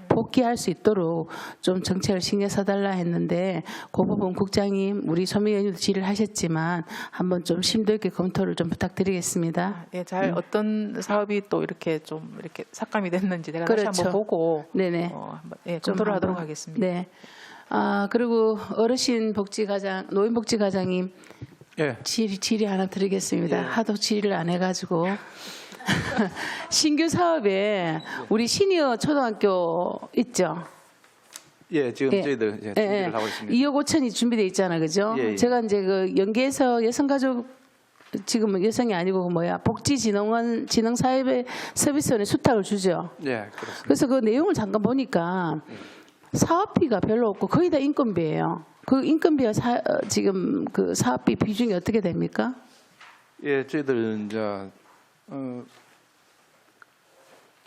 복귀할 수 있도록 좀 정책을 신경 써달라 했는데 그 부분 국장님 우리 손미 의원님도 질의를 하셨지만 한번 좀 심도 있게 검토를 좀 부탁드리겠습니다. 예, 잘 어떤 사업이 또 이렇게 좀 이렇게 삭감이 됐는지 내가 그렇죠. 다시 한번 보고 네네. 한번, 예, 좀 검토를 하도록 한번. 하겠습니다. 네. 그리고 어르신 복지과장, 노인복지과장님 예. 질의 하나 드리겠습니다. 하도 질의를 안 해가지고. 신규 사업에 우리 시니어 초등학교 있죠? 예, 지금 예. 저희들 준비를 하고 있습니다. 2억 5천이 준비돼 있잖아, 그죠? 예, 예. 제가 이제 그 연계에서 여성가족 지금은 여성이 아니고 그 복지진흥원 진흥사회 서비스원에 수탁을 주죠. 예, 그렇습니다. 그래서 그 내용을 잠깐 보니까 사업비가 별로 없고 거의 다 인건비예요. 그 인건비와 지금 그 사업비 비중이 어떻게 됩니까? 예, 저희들 이제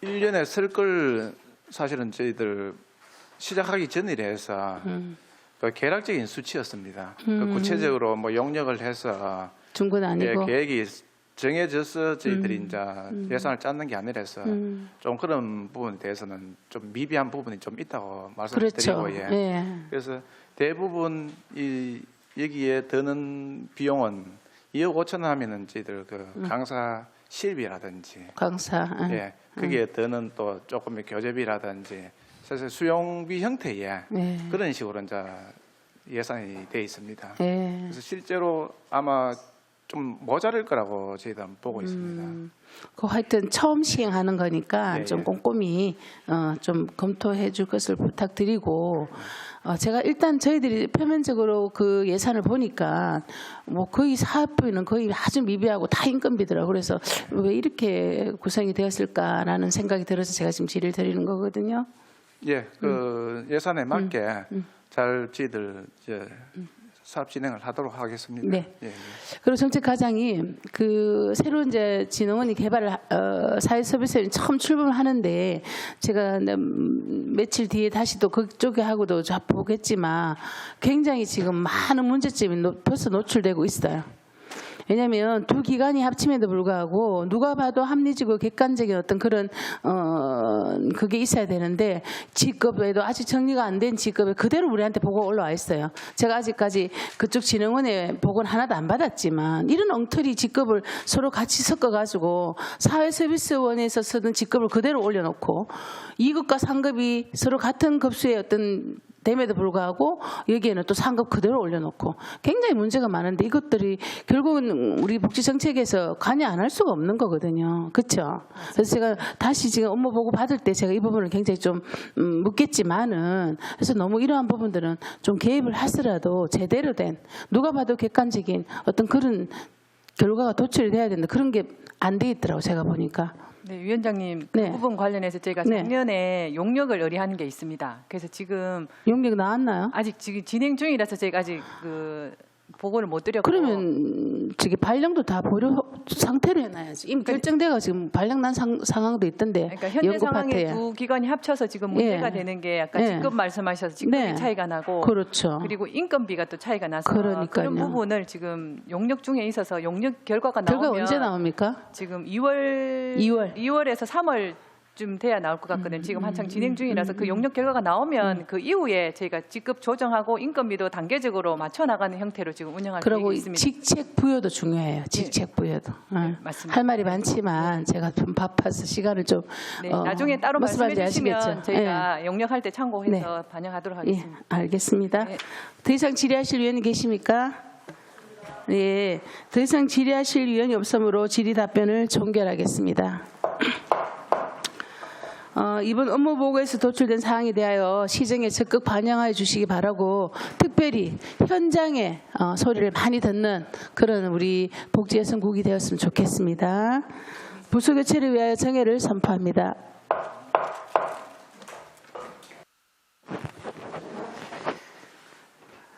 1년에 쓸 걸 사실은 저희들 시작하기 전이라서 그 계략적인 수치였습니다. 그 구체적으로 뭐 용역을 해서 중군 아니고. 계획이 정해져서 저희들이 이제 예산을 짰는 게 아니라서 좀 그런 부분에 대해서는 좀 미비한 부분이 좀 있다고 말씀을 그렇죠. 드리고 예. 그래서 대부분 여기에 드는 비용은 2억 5천 하면은 저희들 그 강사 실비라든지 강사. 예, 거기에 드는 또 조금의 교재비라든지 사실 수용비 형태의 예. 그런 식으로 이제 예산이 돼 있습니다. 예. 그래서 실제로 아마 좀 모자랄 거라고 저희들은 보고 있습니다. 그 하여튼 처음 시행하는 거니까 예, 좀 예. 꼼꼼히 좀 검토해 줄 것을 부탁드리고 제가 일단 저희들이 표면적으로 그 예산을 보니까 뭐 거의 사업비는 거의 아주 미비하고 다 인건비더라고요. 그래서 왜 이렇게 구성이 되었을까라는 생각이 들어서 제가 지금 질의를 드리는 거거든요. 예, 그 예산에 맞게 잘 저희들 이제 사업 진행을 하도록 하겠습니다. 네. 예, 예. 그리고 정책과장이 그 새로 이제 진흥원이 개발을 사회서비스원이 처음 출범을 하는데 제가 며칠 뒤에 다시 또 그쪽에 하고도 보겠지만 굉장히 지금 많은 문제점이 벌써 노출되고 있어요. 왜냐하면 두 기관이 합침에도 불구하고 누가 봐도 합리적이고 객관적인 어떤 그런 그게 있어야 되는데 직급에도 아직 정리가 안 된 직급에 그대로 우리한테 보고가 올라와 있어요. 제가 아직까지 그쪽 진흥원에 보고는 하나도 안 받았지만 이런 엉터리 직급을 서로 같이 섞어가지고 사회서비스원에서 쓰던 직급을 그대로 올려놓고 2급과 3급이 서로 같은 급수의 어떤 됨에도 불구하고 여기에는 또 상급 그대로 올려놓고 굉장히 문제가 많은데 이것들이 결국은 우리 복지 정책에서 관여 안 할 수가 없는 거거든요. 그렇죠? 그래서 제가 다시 지금 업무 보고 받을 때 제가 이 부분을 굉장히 좀 묻겠지만은 그래서 너무 이러한 부분들은 좀 개입을 하더라도 제대로 된 누가 봐도 객관적인 어떤 그런 결과가 도출이 돼야 된다. 그런 게 안 돼 있더라고 제가 보니까. 네, 위원장님 그 네. 부분 관련해서 저희가 네. 작년에 용역을 의뢰한 게 있습니다. 그래서 지금 용역 나왔나요? 아직 지금 진행 중이라서 저희가 아직 그 보고를 못 드렸고. 그러면 저기 발령도 다 보류 상태로 해놔야지. 이미 결정돼가 지금 발령 난 상황도 있던데. 그러니까 현재 연구 상황에 파트에. 두 기관이 합쳐서 지금 문제가 예. 되는 게 아까 예. 직급 말씀하셔서 직급이 네. 차이가 나고 그렇죠. 그리고 인건비가 또 차이가 나서 그러니까요. 그런 부분을 지금 용역 중에 있어서 용역 결과가 나오면 결과 언제 나옵니까? 지금 2월에서 3월쯤 돼야 나올 것 같거든요. 지금 한창 진행 중이라서 그 용역 결과가 나오면 그 이후에 저희가 직급 조정하고 인건비도 단계적으로 맞춰 나가는 형태로 지금 운영할 그리고 계획이 있습니다. 직책 부여도 중요해요. 직책 부여도. 예. 맞습니다. 할 말이 많지만 제가 좀 바빠서 시간을 좀 네, 나중에 따로 무슨 말씀해 말인지 주시면 아시겠죠? 저희가 용역할 때 참고해서 반영하도록 예, 하겠습니다. 알겠습니다. 네. 더 이상 질의하실 위원이 계십니까? 네, 더 이상 질의하실 위원이 없으므로 질의 답변을 종결하겠습니다. 이번 업무 보고에서 도출된 사항에 대하여 시정에 적극 반영하여 주시기 바라고 특별히 현장에 소리를 많이 듣는 그런 우리 복지여성국이 되었으면 좋겠습니다. 부서 교체를 위하여 정회를 선포합니다.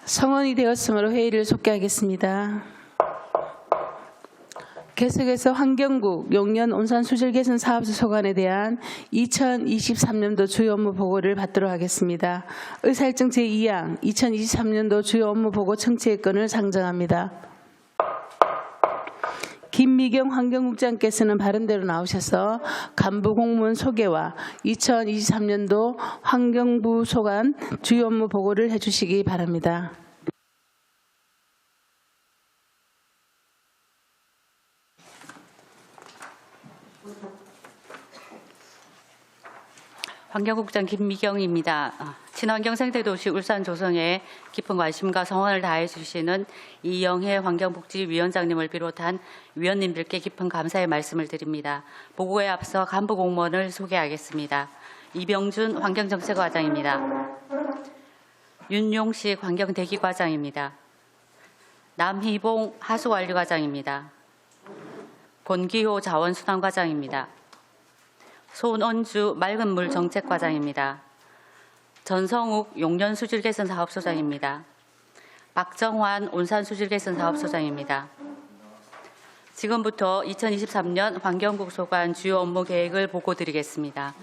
성원이 되었으므로 회의를 속개하겠습니다. 계속해서 환경국 용년 온산 수질 개선 사업소 소관에 대한 2023년도 주요 업무 보고를 받도록 하겠습니다. 의사일정 제2항 2023년도 주요 업무 보고 청취의 건을 상정합니다. 김미경 환경국장께서는 바른대로 나오셔서 간부 공무원 소개와 2023년도 환경부 소관 주요 업무 보고를 해주시기 바랍니다. 환경국장 김미경입니다. 친환경생태도시 울산 조성에 깊은 관심과 성원을 다해 주시는 이영혜 환경복지위원장님을 비롯한 위원님들께 깊은 감사의 말씀을 드립니다. 보고에 앞서 간부 공무원을 소개하겠습니다. 이병준 환경정책과장입니다. 윤용식 환경대기과장입니다. 남희봉 하수관리과장입니다. 권기호 자원순환과장입니다. 손언주 맑은물 정책과장입니다. 전성욱 용년수질개선 사업소장입니다. 박정환 온산수질개선 사업소장입니다. 지금부터 2023년 환경국 소관 주요 업무 계획을 보고드리겠습니다.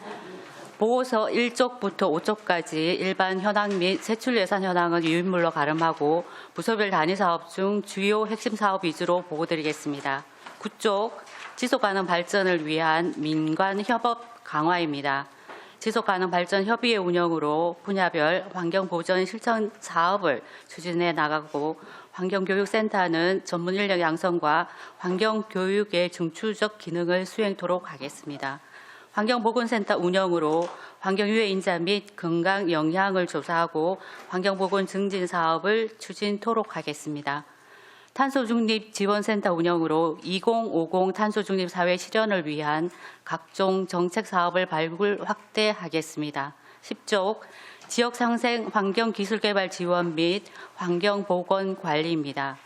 보고서 1쪽부터 5쪽까지 일반 현황 및 세출 예산 현황은 유인물로 가름하고 부서별 단위 사업 중 주요 핵심 사업 위주로 보고드리겠습니다. 9쪽 지속가능 발전을 위한 민관 협업 강화입니다. 지속가능 발전 협의회 운영으로 분야별 환경보전 실천 사업을 추진해 나가고 환경교육센터는 전문 인력 양성과 환경교육의 중추적 기능을 수행토록 하겠습니다. 환경보건센터 운영으로 환경유해 인자 및 건강 영향을 조사하고 환경보건 증진 사업을 추진토록 하겠습니다. 탄소중립 지원센터 운영으로 2050 탄소중립 사회 실현을 위한 각종 정책 사업을 발굴 확대하겠습니다. 10쪽 지역상생 환경기술개발 지원 및 환경보건 관리입니다.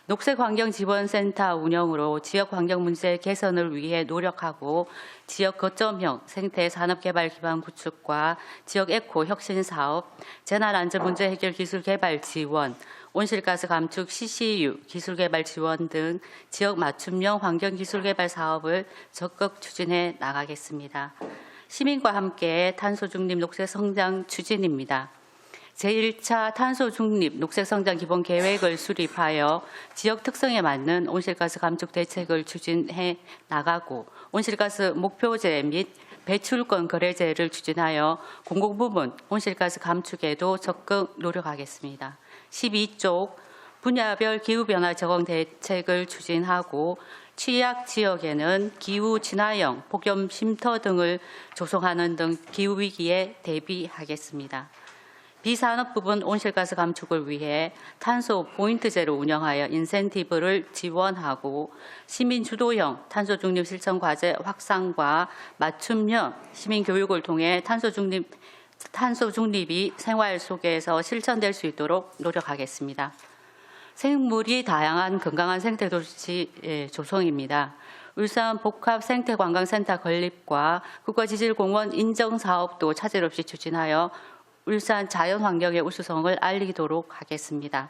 녹색환경지원센터 운영으로 지역환경 문제 개선을 위해 노력하고 지역 거점형 생태산업개발 기반 구축과 지역 에코 혁신사업, 재난안전문제 해결 기술개발 지원, 온실가스 감축 CCU 기술개발 지원 등 지역 맞춤형 환경기술개발 사업을 적극 추진해 나가겠습니다. 시민과 함께 탄소중립 녹색성장 추진입니다. 제1차 탄소중립 녹색성장 기본계획을 수립하여 지역 특성에 맞는 온실가스 감축 대책을 추진해 나가고 온실가스 목표제 및 배출권 거래제를 추진하여 공공부문 온실가스 감축에도 적극 노력하겠습니다. 12쪽 분야별 기후변화 적응 대책을 추진하고 취약 지역에는 기후 친화형 폭염 쉼터 등을 조성하는 등 기후위기에 대비하겠습니다. 비산업 부분 온실가스 감축을 위해 탄소 포인트제를 운영하여 인센티브를 지원하고 시민 주도형 탄소 중립 실천 과제 확산과 맞춤형 시민 교육을 통해 탄소 중립이 생활 속에서 실천될 수 있도록 노력하겠습니다. 생물이 다양한 건강한 생태도시 조성입니다. 울산 복합생태관광센터 건립과 국가지질공원 인정사업도 차질 없이 추진하여 울산 자연환경의 우수성을 알리도록 하겠습니다.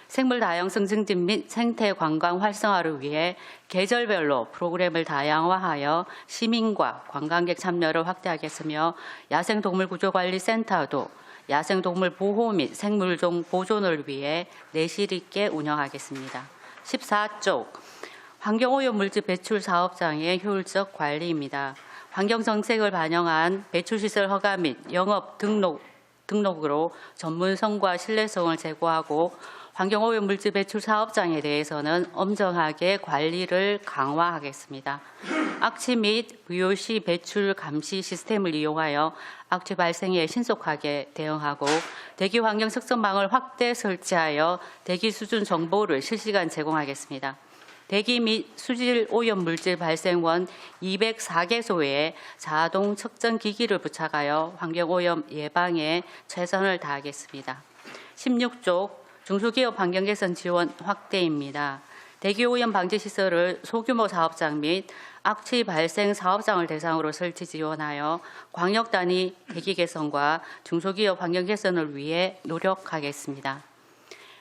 생물 다양성 증진 및 생태 관광 활성화를 위해 계절별로 프로그램을 다양화하여 시민과 관광객 참여를 확대하겠으며 야생동물구조관리센터도 야생동물 보호 및 생물종 보존을 위해 내실 있게 운영하겠습니다. 14쪽 환경오염물질 배출 사업장의 효율적 관리입니다. 환경정책을 반영한 배출시설 허가 및 영업 등록으로 전문성과 신뢰성을 제고하고 환경오염물질 배출 사업장에 대해서는 엄정하게 관리를 강화하겠습니다. 악취 및 VOC 배출 감시 시스템을 이용하여 악취 발생에 신속하게 대응하고 대기 환경 측정망을 확대 설치하여 대기 수준 정보를 실시간 제공하겠습니다. 대기 및 수질 오염 물질 발생원 204개소에 자동 측정 기기를 부착하여 환경 오염 예방에 최선을 다하겠습니다. 16쪽 중소기업 환경 개선 지원 확대입니다. 대기 오염 방지 시설을 소규모 사업장 및 악취 발생 사업장을 대상으로 설치 지원하여 광역 단위 대기 개선과 중소기업 환경 개선을 위해 노력하겠습니다.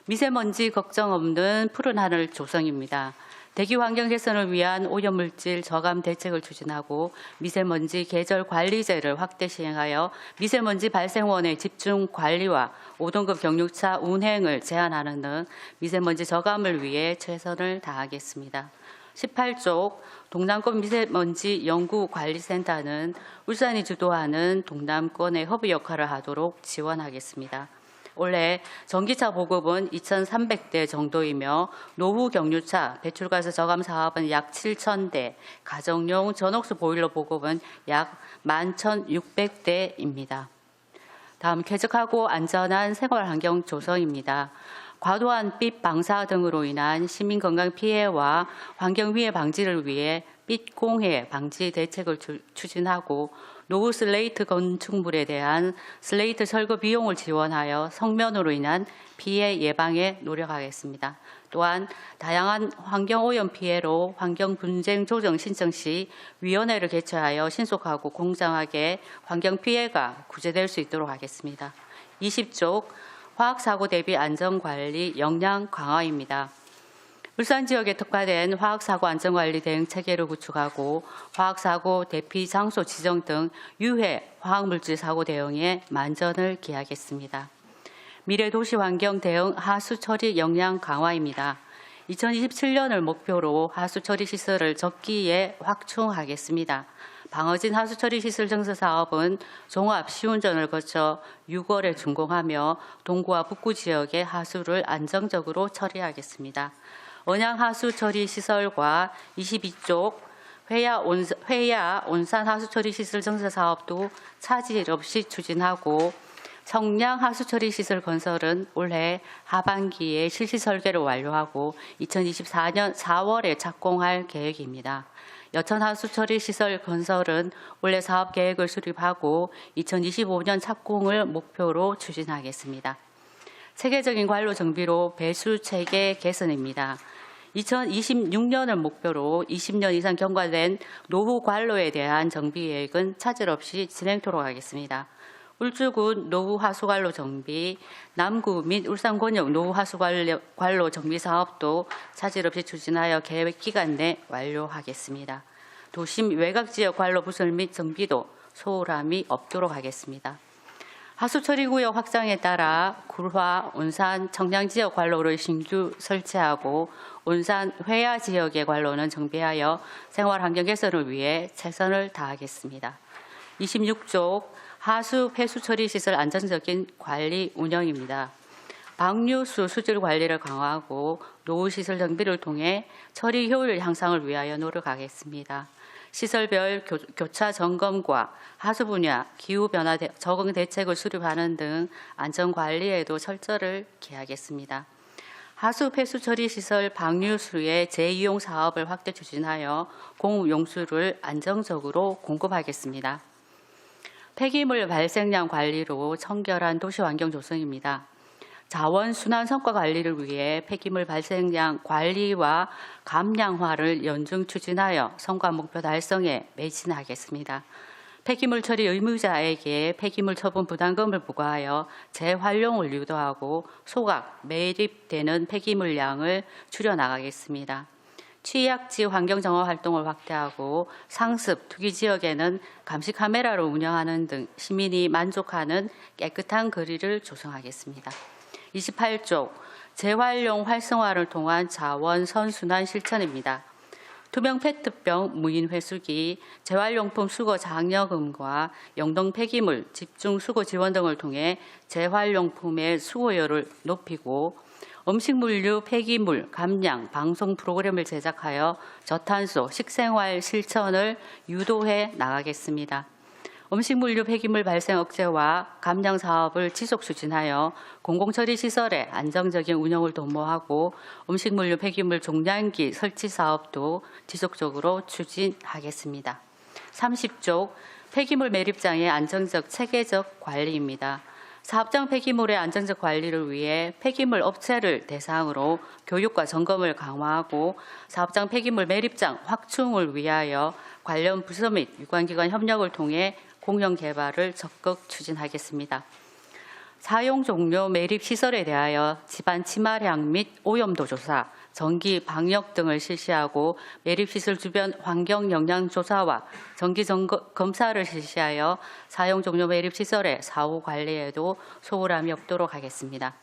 미세먼지 걱정 없는 푸른 하늘 조성입니다. 대기 환경 개선을 위한 오염물질 저감 대책을 추진하고 미세먼지 계절 관리제를 확대 시행하여 미세먼지 발생원의 집중 관리와 5등급 경유차 운행을 제한하는 등 미세먼지 저감을 위해 최선을 다하겠습니다. 18쪽 동남권 미세먼지 연구관리센터는 울산이 주도하는 동남권의 허브 역할을 하도록 지원하겠습니다. 올해 전기차 보급은 2,300대 정도이며 노후 경유차 배출가스 저감 사업은 약 7,000대, 가정용 전옥수 보일러 보급은 약 11,600대입니다. 다음 쾌적하고 안전한 생활환경 조성입니다. 과도한 빛 방사 등으로 인한 시민 건강 피해와 환경 피해 방지를 위해 빛 공해 방지 대책을 추진하고 노후 슬레이트 건축물에 대한 슬레이트 철거 비용을 지원하여 성면으로 인한 피해 예방에 노력하겠습니다. 또한 다양한 환경오염 피해로 환경분쟁 조정 신청 시 위원회를 개최하여 신속하고 공정하게 환경 피해가 구제될 수 있도록 하겠습니다. 20쪽 화학사고 대비 안전관리 역량 강화입니다. 울산 지역에 특화된 화학사고 안전관리 대응 체계를 구축하고 화학사고 대피 장소 지정 등 유해 화학물질 사고 대응에 만전을 기하겠습니다. 미래도시환경 대응 하수처리 역량 강화입니다. 2027년을 목표로 하수처리 시설을 적기에 확충하겠습니다. 방어진 하수처리 시설 증서 사업은 종합 시운전을 거쳐 6월에 준공하며 동구와 북구 지역의 하수를 안정적으로 처리하겠습니다. 언양 하수처리 시설과 22쪽 회야 온산 하수처리 시설 증서 사업도 차질 없이 추진하고 청량 하수처리 시설 건설은 올해 하반기에 실시 설계를 완료하고 2024년 4월에 착공할 계획입니다. 여천 하수처리 시설 건설은 올해 사업 계획을 수립하고 2025년 착공을 목표로 추진하겠습니다. 체계적인 관로 정비로 배수 체계 개선입니다. 2026년을 목표로 20년 이상 경과된 노후 관로에 대한 정비 계획은 차질 없이 진행토록 하겠습니다. 울주군 노후 하수관로 정비, 남구 및 울산 권역 노후 하수관로 정비 사업도 차질 없이 추진하여 계획 기간 내 완료하겠습니다. 도심 외곽 지역 관로 부설 및 정비도 소홀함이 없도록 하겠습니다. 하수처리구역 확장에 따라 굴화, 온산, 청량 지역 관로를 신규 설치하고 온산, 회야 지역의 관로는 정비하여 생활환경 개선을 위해 최선을 다하겠습니다. 26쪽 하수 폐수 처리 시설 안정적인 관리 운영입니다. 방류수 수질 관리를 강화하고 노후시설 정비를 통해 처리 효율 향상을 위하여 노력하겠습니다. 시설별 교차 점검과 하수 분야, 기후 변화 적응 대책을 수립하는 등 안전 관리에도 철저를 기하겠습니다. 하수 폐수 처리 시설 방류수의 재이용 사업을 확대 추진하여 공용수를 안정적으로 공급하겠습니다. 폐기물 발생량 관리로 청결한 도시 환경 조성입니다. 자원 순환 성과 관리를 위해 폐기물 발생량 관리와 감량화를 연중 추진하여 성과 목표 달성에 매진하겠습니다. 폐기물 처리 의무자에게 폐기물 처분 부담금을 부과하여 재활용을 유도하고 소각, 매립되는 폐기물량을 줄여나가겠습니다. 취약지 환경정화 활동을 확대하고 상습, 투기 지역에는 감시 카메라를 운영하는 등 시민이 만족하는 깨끗한 거리를 조성하겠습니다. 28조 재활용 활성화를 통한 자원 선순환 실천입니다. 투명 페트병 무인 회수기, 재활용품 수거 장려금과 영동 폐기물 집중 수거 지원 등을 통해 재활용품의 수거율을 높이고 음식물류 폐기물 감량 방송 프로그램을 제작하여 저탄소 식생활 실천을 유도해 나가겠습니다. 음식물류 폐기물 발생 억제와 감량 사업을 지속 추진하여 공공처리 시설의 안정적인 운영을 도모하고 음식물류 폐기물 종량기 설치 사업도 지속적으로 추진하겠습니다. 30조 폐기물 매립장의 안정적 체계적 관리입니다. 사업장 폐기물의 안정적 관리를 위해 폐기물 업체를 대상으로 교육과 점검을 강화하고 사업장 폐기물 매립장 확충을 위하여 관련 부서 및 유관기관 협력을 통해 공영 개발을 적극 추진하겠습니다. 사용 종료 매립 시설에 대하여 집안 침하량 및 오염도 조사, 정기 방역 등을 실시하고 매립 시설 주변 환경 영향 조사와 정기 검사를 실시하여 사용 종료 매립 시설의 사후 관리에도 소홀함이 없도록 하겠습니다.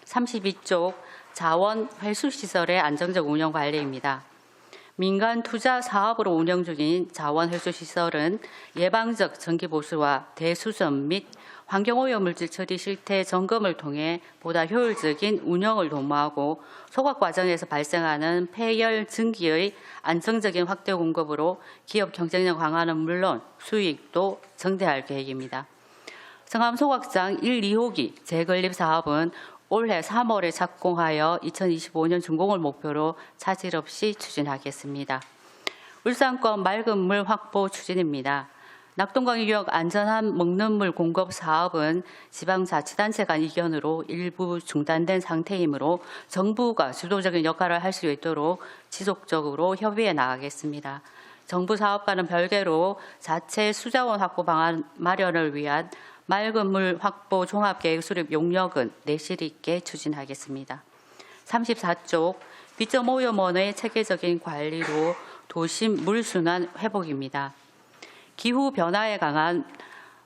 32조 자원 회수 시설의 안정적 운영 관리입니다. 민간 투자 사업으로 운영 중인 자원 회수 시설은 예방적 정기 보수와 대수점 및 환경오염물질 처리 실태 점검을 통해 보다 효율적인 운영을 도모하고 소각 과정에서 발생하는 폐열 증기의 안정적인 확대 공급으로 기업 경쟁력 강화는 물론 수익도 증대할 계획입니다. 성암 소각장 1, 2호기 재건립 사업은 올해 3월에 착공하여 2025년 준공을 목표로 차질 없이 추진하겠습니다. 울산권 맑은 물 확보 추진입니다. 낙동강 유역 안전한 먹는 물 공급 사업은 지방자치단체 간 이견으로 일부 중단된 상태이므로 정부가 주도적인 역할을 할 수 있도록 지속적으로 협의해 나가겠습니다. 정부 사업과는 별개로 자체 수자원 확보 방안 마련을 위한 맑은 물 확보 종합계획 수립 용역은 내실 있게 추진하겠습니다. 34조 비점 오염원의 체계적인 관리로 도심 물순환 회복입니다. 기후 변화에 강한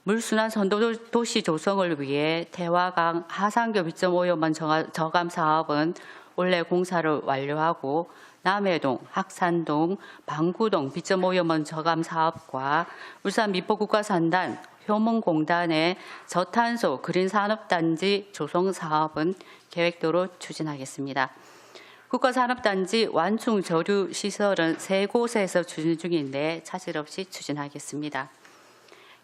물순환 선도 도시 조성을 위해 태화강 하상교 비점 오염원 저감 사업은 올해 공사를 완료하고 남해동, 학산동, 방구동 비점 오염원 저감 사업과 울산 미포국가산단 효문공단의 저탄소 그린산업단지 조성 사업은 계획대로 추진하겠습니다. 국가산업단지 완충 저류 시설은 3곳에서 추진 중인데 차질 없이 추진하겠습니다.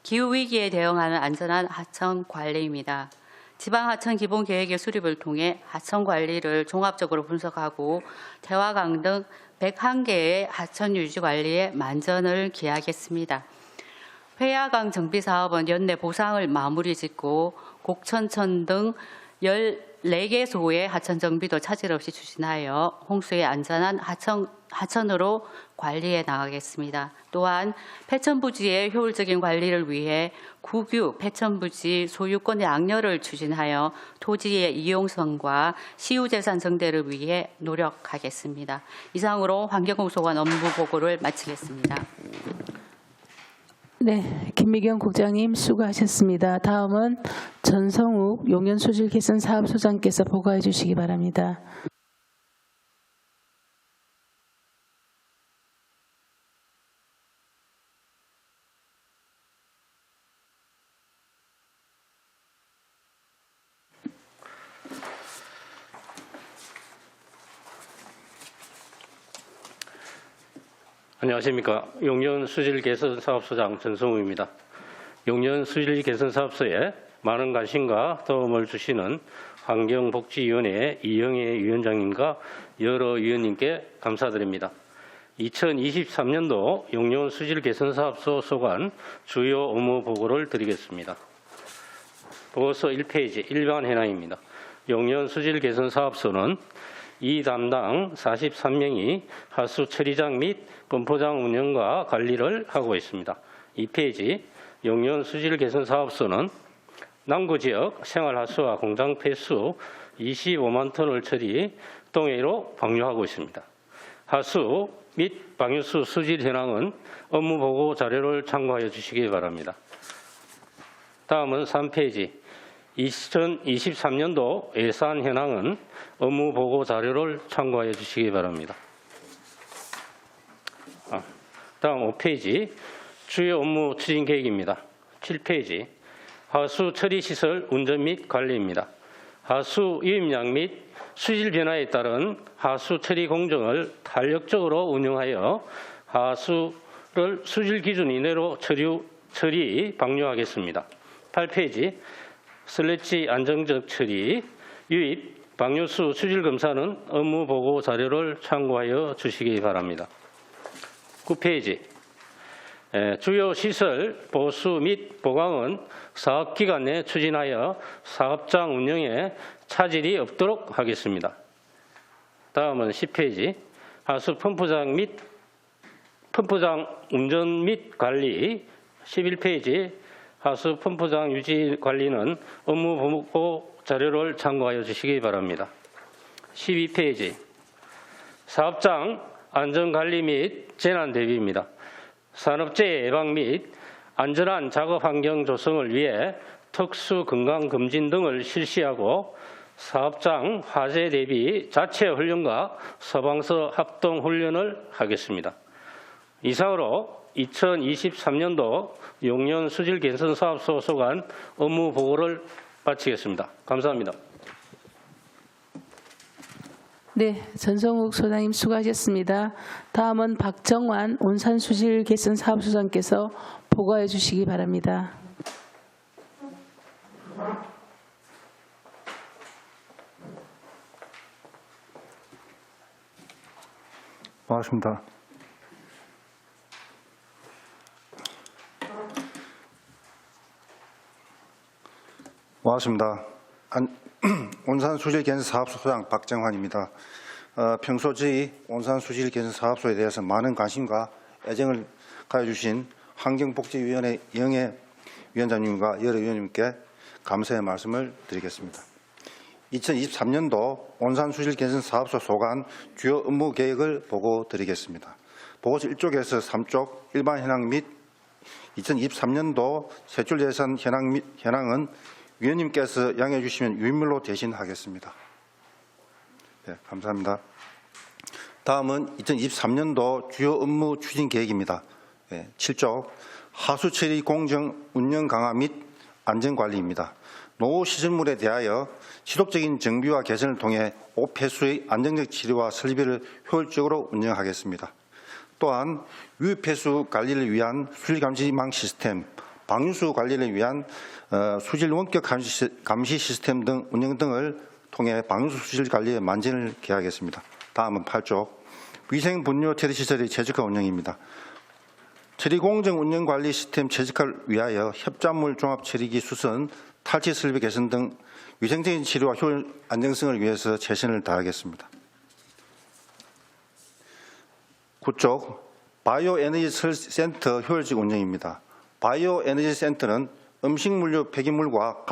기후위기에 대응하는 안전한 하천 관리입니다. 지방하천 기본계획의 수립을 통해 하천 관리를 종합적으로 분석하고 태화강 등 101개의 하천 유지 관리에 만전을 기하겠습니다. 회야강 정비 사업은 연내 보상을 마무리 짓고 곡천천 등 14개소의 하천 정비도 차질 없이 추진하여 홍수의 안전한 하천으로 관리해 나가겠습니다. 또한 폐천부지의 효율적인 관리를 위해 국유 폐천부지 소유권 양렬을 추진하여 토지의 이용성과 시유재산 정대를 위해 노력하겠습니다. 이상으로 환경공소관 업무 보고를 마치겠습니다. 네, 김미경 국장님 수고하셨습니다. 다음은 전성욱 용연수질 개선 사업소장께서 보고해 주시기 바랍니다. 안녕하십니까. 용년 수질 개선 사업소장 전성우입니다. 용년 수질 개선 사업소에 많은 관심과 도움을 주시는 환경복지위원회 이영애 위원장님과 여러 위원님께 감사드립니다. 2023년도 용년 수질 개선 사업소 소관 주요 업무 보고를 드리겠습니다. 보고서 1페이지 일반 현황입니다. 용년 수질 개선 사업소는 이 담당 43명이 하수 처리장 및 건포장 운영과 관리를 하고 있습니다. 2페이지 용년 수질 개선 사업소는 남구 지역 생활하수와 공장 폐수 25만 톤을 처리 동해로 방류하고 있습니다. 하수 및 방류수 수질 현황은 업무 보고 자료를 참고하여 주시기 바랍니다. 다음은 3페이지 2023년도 예산 현황은 업무 보고 자료를 참고하여 주시기 바랍니다. 다음 5페이지 주요 업무 추진 계획입니다. 7페이지 하수 처리 시설 운전 및 관리입니다. 하수 유입량 및 수질 변화에 따른 하수 처리 공정을 탄력적으로 운영하여 하수를 수질 기준 이내로 처리 방류하겠습니다. 8페이지 슬래지 안정적 처리, 유입, 방류수 수질 검사는 업무 보고 자료를 참고하여 주시기 바랍니다. 9페이지 주요 시설 보수 및 보강은 사업기간 내 추진하여 사업장 운영에 차질이 없도록 하겠습니다. 다음은 10페이지 하수 펌프장 및 펌프장 운전 및 관리 11페이지 하수 펌프장 유지 관리는 업무 보고 자료를 참고하여 주시기 바랍니다. 12페이지 사업장 안전관리 및 재난 대비입니다. 산업재해 예방 및 안전한 작업 환경 조성을 위해 특수 건강 검진 등을 실시하고 사업장 화재 대비 자체 훈련과 소방서 합동 훈련을 하겠습니다. 이상으로 2023년도 용년 수질 개선 사업소 소관 업무 보고를 마치겠습니다. 감사합니다. 네, 전성욱 소장님 수고하셨습니다. 다음은 박정환 온산수질 개선 사업소장께서 보고해 주시기 바랍니다. 반갑습니다. 온산수질 개선 사업소 소장 박정환입니다. 평소 저희 온산수질 개선 사업소에 대해서 많은 관심과 애정을 가져주신 환경복지위원회 이영애 위원장님과 여러 위원님께 감사의 말씀을 드리겠습니다. 2023년도 온산수질 개선 사업소 소관 주요 업무 계획을 보고 드리겠습니다. 보고서 1쪽에서 3쪽 일반 현황 및 2023년도 세출 예산 현황은 위원님께서 양해해 주시면 유인물로 대신하겠습니다. 네, 감사합니다. 다음은 2023년도 주요 업무 추진 계획입니다. 네, 7쪽 하수 처리 공정 운영 강화 및 안전관리입니다. 노후 시설물에 대하여 지속적인 정비와 개선을 통해 오폐수의 안정적 치료와 설비를 효율적으로 운영하겠습니다. 또한 유폐수 관리를 위한 수질 감시망 시스템, 방류수 관리를 위한 수질 원격 감시 시스템 등 운영 등을 통해 방류수 수질 관리에 만전을 기하겠습니다. 다음은 8쪽 위생 분뇨 처리 시설의 최적화 운영입니다. 처리 공정 운영 관리 시스템 최적화를 위하여 협작물 종합 처리기 수선, 탈취 설비 개선 등 위생적인 치료와 효율 안정성을 위해서 최선을 다하겠습니다. 9쪽 바이오 에너지 센터 효율적 운영입니다. 바이오 에너지 센터는 음식물류 폐기물과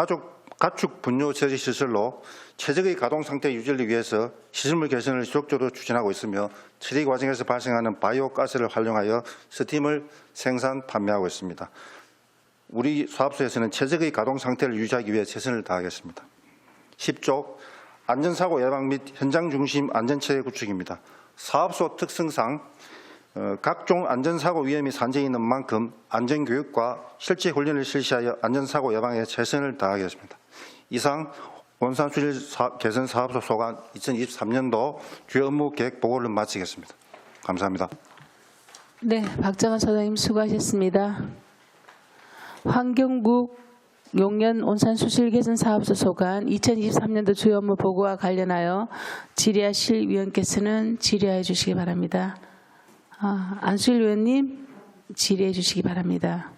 가축 분뇨 처리 시설로 최적의 가동 상태 유지를 위해서 시설물 개선을 지속적으로 추진하고 있으며 처리 과정에서 발생하는 바이오 가스를 활용하여 스팀을 생산 판매하고 있습니다. 우리 사업소에서는 최적의 가동 상태를 유지하기 위해 최선을 다하겠습니다. 10쪽 안전사고 예방 및 현장 중심 안전체계 구축입니다. 사업소 특성상 각종 안전사고 위험이 산재해 있는 만큼 안전교육과 실제 훈련을 실시하여 안전사고 예방에 최선을 다하겠습니다. 이상 온산수질 개선 사업소 소관 2023년도 주요 업무 계획 보고를 마치겠습니다. 감사합니다. 네, 박정환 소장님 수고하셨습니다. 환경국 용년 온산수질 개선 사업소 소관 2023년도 주요 업무 보고와 관련하여 질의하실 위원께서는 질의해 주시기 바랍니다. 안수일 위원님 질의해 주시기 바랍니다.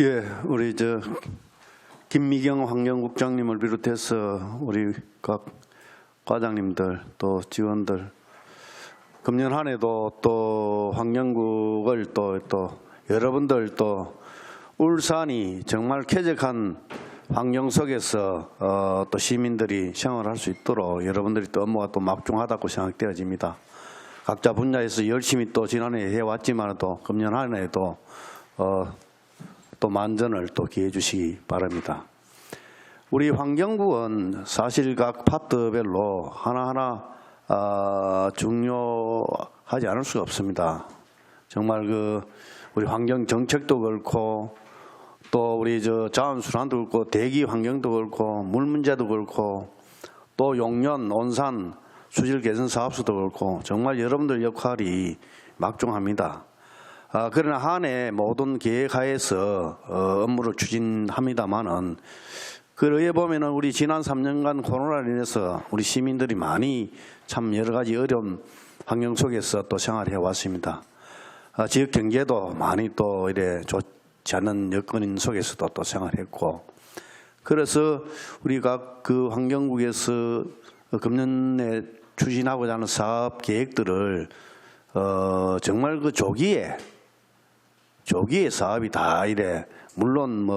예, 우리 김미경 환경국장님을 비롯해서 우리 각 과장님들 또 직원들 금년 한 해도 또 환경국을 또 여러분들 또 울산이 정말 쾌적한 환경 속에서 또 시민들이 생활할 수 있도록 여러분들이 또 업무가 또 막중하다고 생각되어집니다. 각자 분야에서 열심히 또 지난해 해왔지만 또 금년 한 해도 또 만전을 또 기해 주시기 바랍니다. 우리 환경국은 사실 각 파트별로 하나하나 중요하지 않을 수가 없습니다. 정말 우리 환경 정책도 그렇고 또 우리 자원순환도 그렇고 대기 환경도 그렇고 물 문제도 그렇고 또 용년 온산 수질 개선 사업소도 그렇고 정말 여러분들 역할이 막중합니다. 그러나 한 해 모든 계획하에서 업무를 추진합니다만은 그에 보면은 우리 지난 3년간 코로나로 인해서 우리 시민들이 많이 참 여러 가지 어려운 환경 속에서 또 생활해 왔습니다. 지역 경제도 많이 또 이래 좋지 않은 여건 속에서도 또 생활했고, 그래서 우리가 그 환경국에서 금년에 추진하고자 하는 사업 계획들을 정말 그 조기에 사업이 다 이래 물론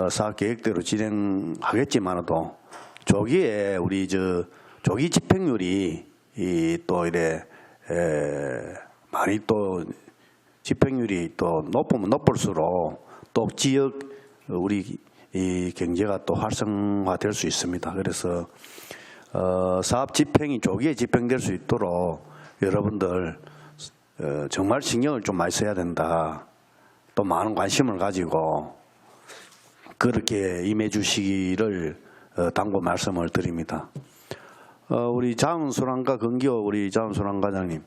사업 계획대로 진행하겠지만도 조기에 우리 조기 집행률이 또 이래 많이 또 집행률이 또 높으면 높을수록 또 지역 우리 이 경제가 또 활성화될 수 있습니다. 그래서 사업 집행이 조기에 집행될 수 있도록 여러분들 정말 신경을 좀 많이 써야 된다. 또 많은 관심을 가지고 그렇게 임해 주시기를 당부 말씀을 드립니다. 우리 자원순환과 건기호 우리 자원순환과장님,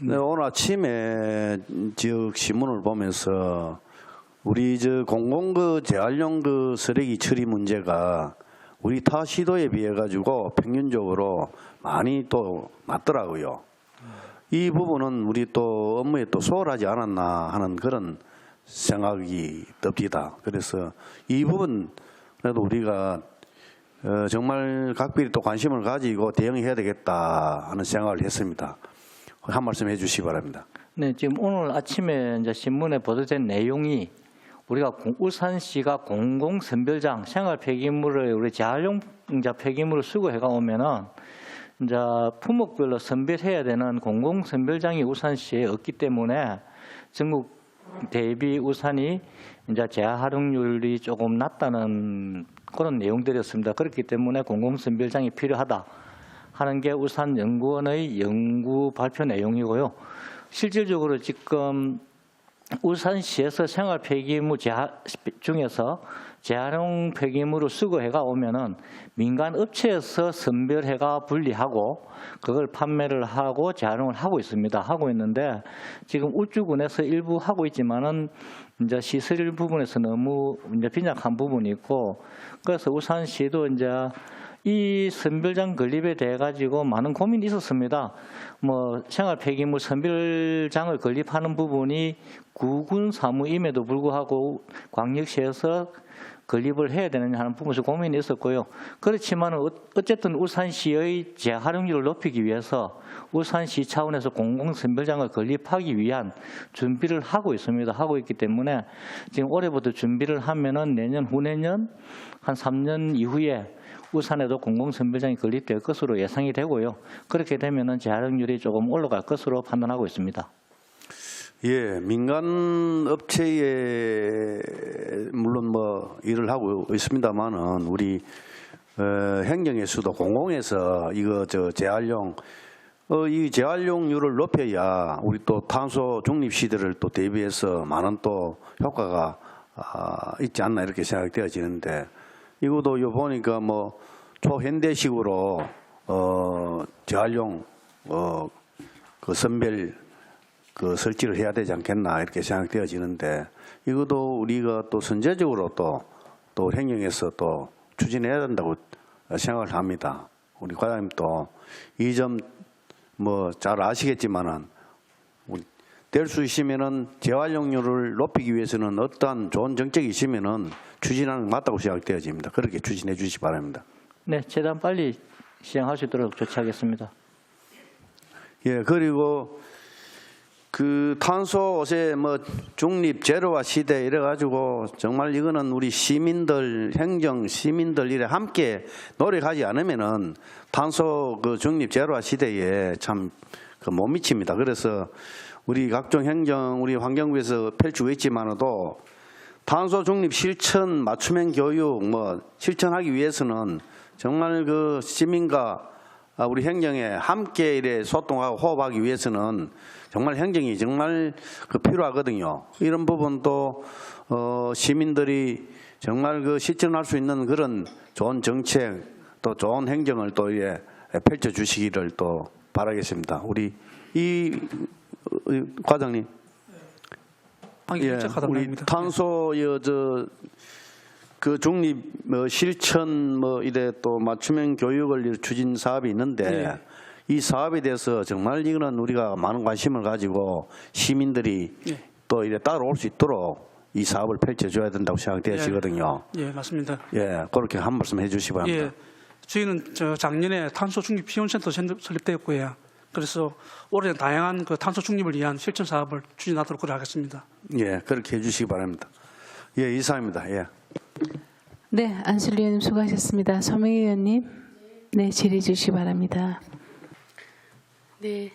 네, 오늘 아침에 지역 신문을 보면서 우리 공공 재활용 쓰레기 처리 문제가 우리 타 시도에 비해 가지고 평균적으로 많이 또 낮더라고요. 이 부분은 우리 또 업무에 또 소홀하지 않았나 하는 그런 생각이 듭니다. 그래서 이 부분에도 우리가 정말 각별히 또 관심을 가지고 대응해야 되겠다 하는 생각을 했습니다. 한 말씀 해주시기 바랍니다. 네, 지금 오늘 아침에 이제 신문에 보도된 내용이 우리가 울산시가 공공선별장 생활 폐기물을 우리 재활용 폐기물을 수거해가 오면은 이제 품목별로 선별해야 되는 공공선별장이 울산시에 없기 때문에 전국 대비 울산이 이제 재활용률이 조금 낮다는 그런 내용들이었습니다. 그렇기 때문에 공공선별장이 필요하다 하는 게 울산연구원의 연구 발표 내용이고요. 실질적으로 지금 울산시에서 생활 폐기물 중에서 재활용 폐기물을 수거해가 오면은 민간 업체에서 선별해가 분리하고 그걸 판매를 하고 재활용을 하고 있습니다. 하고 있는데 지금 울주군에서 일부 하고 있지만은 이제 시설 부분에서 너무 이제 빈약한 부분이 있고, 그래서 울산시도 이제 이 선별장 건립에 대해 가지고 많은 고민이 있었습니다. 생활 폐기물 선별장을 건립하는 부분이 구군 사무임에도 불구하고 광역시에서 건립을 해야 되느냐 하는 부분에서 고민이 있었고요. 그렇지만 어쨌든 울산시의 재활용률을 높이기 위해서 울산시 차원에서 공공선별장을 건립하기 위한 준비를 하고 있습니다. 하고 있기 때문에 지금 올해부터 준비를 하면은 내년 후내년 한 3년 이후에 울산에도 공공선별장이 건립될 것으로 예상이 되고요. 그렇게 되면은 재활용률이 조금 올라갈 것으로 판단하고 있습니다. 예, 민간 업체에 물론 일을 하고 있습니다만은 우리 행정에서도 공공에서 이거 재활용 이 재활용률을 높여야 우리 또 탄소 중립 시대를 또 대비해서 많은 또 효과가 있지 않나 이렇게 생각되어지는데, 이것도 요 보니까 초현대식으로 재활용 그 선별 그 설치를 해야 되지 않겠나 이렇게 생각되어지는데 이것도 우리가 또 선제적으로 또 행정에서 또 추진해야 된다고 생각을 합니다. 우리 과장님도 이 점 뭐 잘 아시겠지만은 될 수 있으면은 재활용률을 높이기 위해서는 어떠한 좋은 정책이 있으면은 추진하는 게 맞다고 생각되어집니다. 그렇게 추진해 주시기 바랍니다. 네, 최대한 빨리 시행할 수 있도록 조치하겠습니다. 예, 그리고 그 탄소 옷의 뭐 중립 제로화 시대 이래 가지고 정말 이거는 우리 시민들 행정 시민들 이래 함께 노력하지 않으면은 탄소 그 중립 제로화 시대에 참 그 못 미칩니다. 그래서 우리 각종 행정 우리 환경부에서 펼치고 있지만도 탄소 중립 실천 맞춤형 교육 뭐 실천하기 위해서는 정말 그 시민과 우리 행정에 함께 이래 소통하고 호흡하기 위해서는 정말 행정이 정말 그 필요하거든요. 이런 부분도 시민들이 정말 그 실천할 수 있는 그런 좋은 정책 또 좋은 행정을 또 예, 펼쳐 주시기를 또 바라겠습니다. 우리 이 과장님, 예, 우리 탄소 그 중립 뭐 실천 뭐 이래 또 맞춤형 교육을 추진 사업이 있는데 이 사업에 대해서 정말 이거는 우리가 많은 관심을 가지고 시민들이 또 이래 따라올 수 있도록 이 사업을 펼쳐줘야 된다고 생각되시거든요. 예, 맞습니다. 예, 그렇게 한 말씀 해주시기 바랍니다. 예, 저희는 작년에 탄소 중립 지원센터 설립되었고요. 그래서 올해는 다양한 그 탄소 중립을 위한 실천 사업을 추진하도록 하겠습니다. 예, 그렇게 해주시기 바랍니다. 예, 이상입니다. 예. 네, 안슬리 의원님 수고하셨습니다. 서명희 의원님, 네, 질의해 주시기 바랍니다. 네,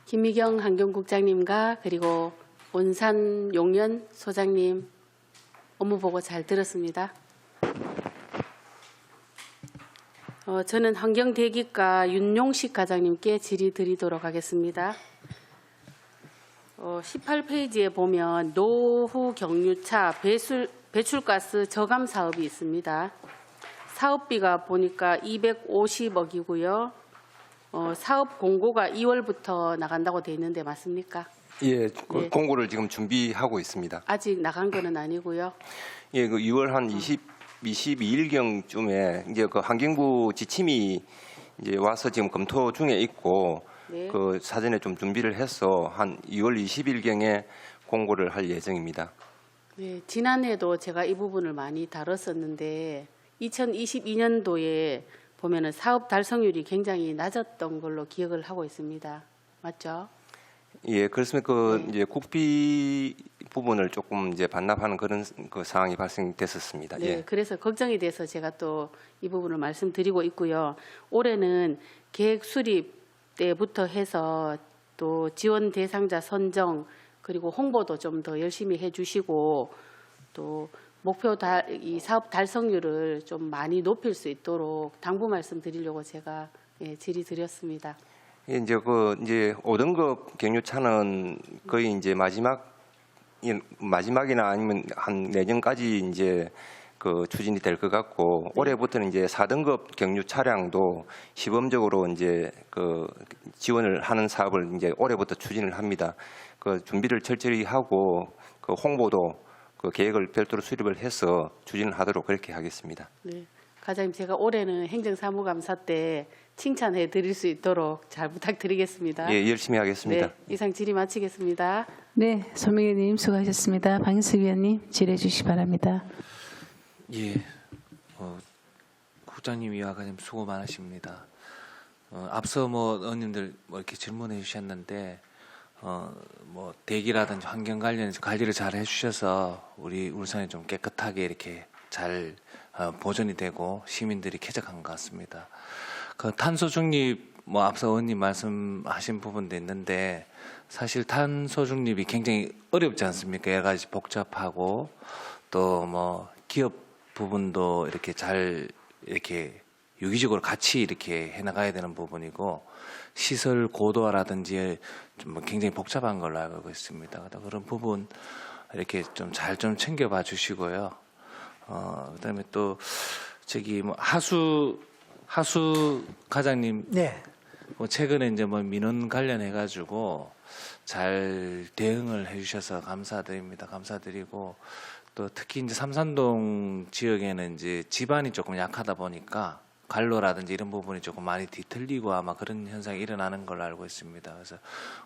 김미경 환경국장님과 그리고 온산 용연 소장님 업무 보고 잘 들었습니다. 저는 환경대기과 윤용식 과장님께 질의 드리도록 하겠습니다. 18페이지에 보면 노후 경유차 배출가스 저감 사업이 있습니다. 사업비가 보니까 250억이고요. 사업 공고가 2월부터 나간다고 돼 있는데 맞습니까? 예, 예. 공고를 지금 준비하고 있습니다. 아직 나간 거는 아니고요. 예, 그 2월 한 22일경쯤에 이제 그 환경부 지침이 이제 와서 지금 검토 중에 있고 네. 그 사전에 좀 준비를 해서 한 2월 20일경에 공고를 할 예정입니다. 네, 지난해도 제가 이 부분을 많이 다뤘었는데 2022년도에 보면은 사업 달성률이 굉장히 낮았던 걸로 기억을 하고 있습니다. 맞죠? 예, 그렇습니다. 그 이제 국비 부분을 조금 이제 반납하는 그런 그 상황이 발생됐었습니다. 네, 예. 그래서 걱정이 돼서 제가 또 이 부분을 말씀드리고 있고요. 올해는 계획 수립 때부터 해서 또 지원 대상자 선정 그리고 홍보도 좀 더 열심히 해주시고 또 목표 이 사업 달성률을 좀 많이 높일 수 있도록 당부 말씀드리려고 제가 질의 드렸습니다. 예, 이제 그 이제 5등급 경유차는 거의 이제 마지막이나 아니면 한 내년까지 이제 그 추진이 될 것 같고 올해부터는 이제 4등급 경유 차량도 시범적으로 이제 그 지원을 하는 사업을 이제 올해부터 추진을 합니다. 그 준비를 철저히 하고 그 홍보도 그 계획을 별도로 수립을 해서 추진을 하도록 그렇게 하겠습니다. 네, 과장님 제가 올해는 행정사무감사 때 칭찬해 드릴 수 있도록 잘 부탁드리겠습니다. 예, 열심히 하겠습니다. 네, 이상 질의 마치겠습니다. 네, 서명희 의원님 수고하셨습니다. 방인숙 의원님 질의해 주시기 바랍니다. 예, 국장님 이와 과장님 수고 많으십니다. 앞서 의원님들 이렇게 질문해 주셨는데 뭐 대기라든지 환경 관련해서 관리를 잘 해주셔서 우리 울산이 좀 깨끗하게 이렇게 잘 보존이 되고 시민들이 쾌적한 것 같습니다. 그 탄소 중립 앞서 의원님 말씀하신 부분도 있는데 사실 탄소 중립이 굉장히 어렵지 않습니까? 여러 가지 복잡하고 또 기업 부분도 이렇게 잘 이렇게 유기적으로 같이 이렇게 해나가야 되는 부분이고 시설 고도화라든지 좀 굉장히 복잡한 걸로 알고 있습니다. 그런 부분 이렇게 좀 잘 좀 챙겨봐 주시고요. 그다음에 또 하수 과장님 네. 최근에 이제 뭐 민원 관련해 가지고 잘 대응을 해주셔서 감사드립니다. 감사드리고 또 특히 이제 삼산동 지역에는 이제 지반이 조금 약하다 보니까 관로라든지 이런 부분이 조금 많이 뒤틀리고 아마 그런 현상이 일어나는 걸로 알고 있습니다. 그래서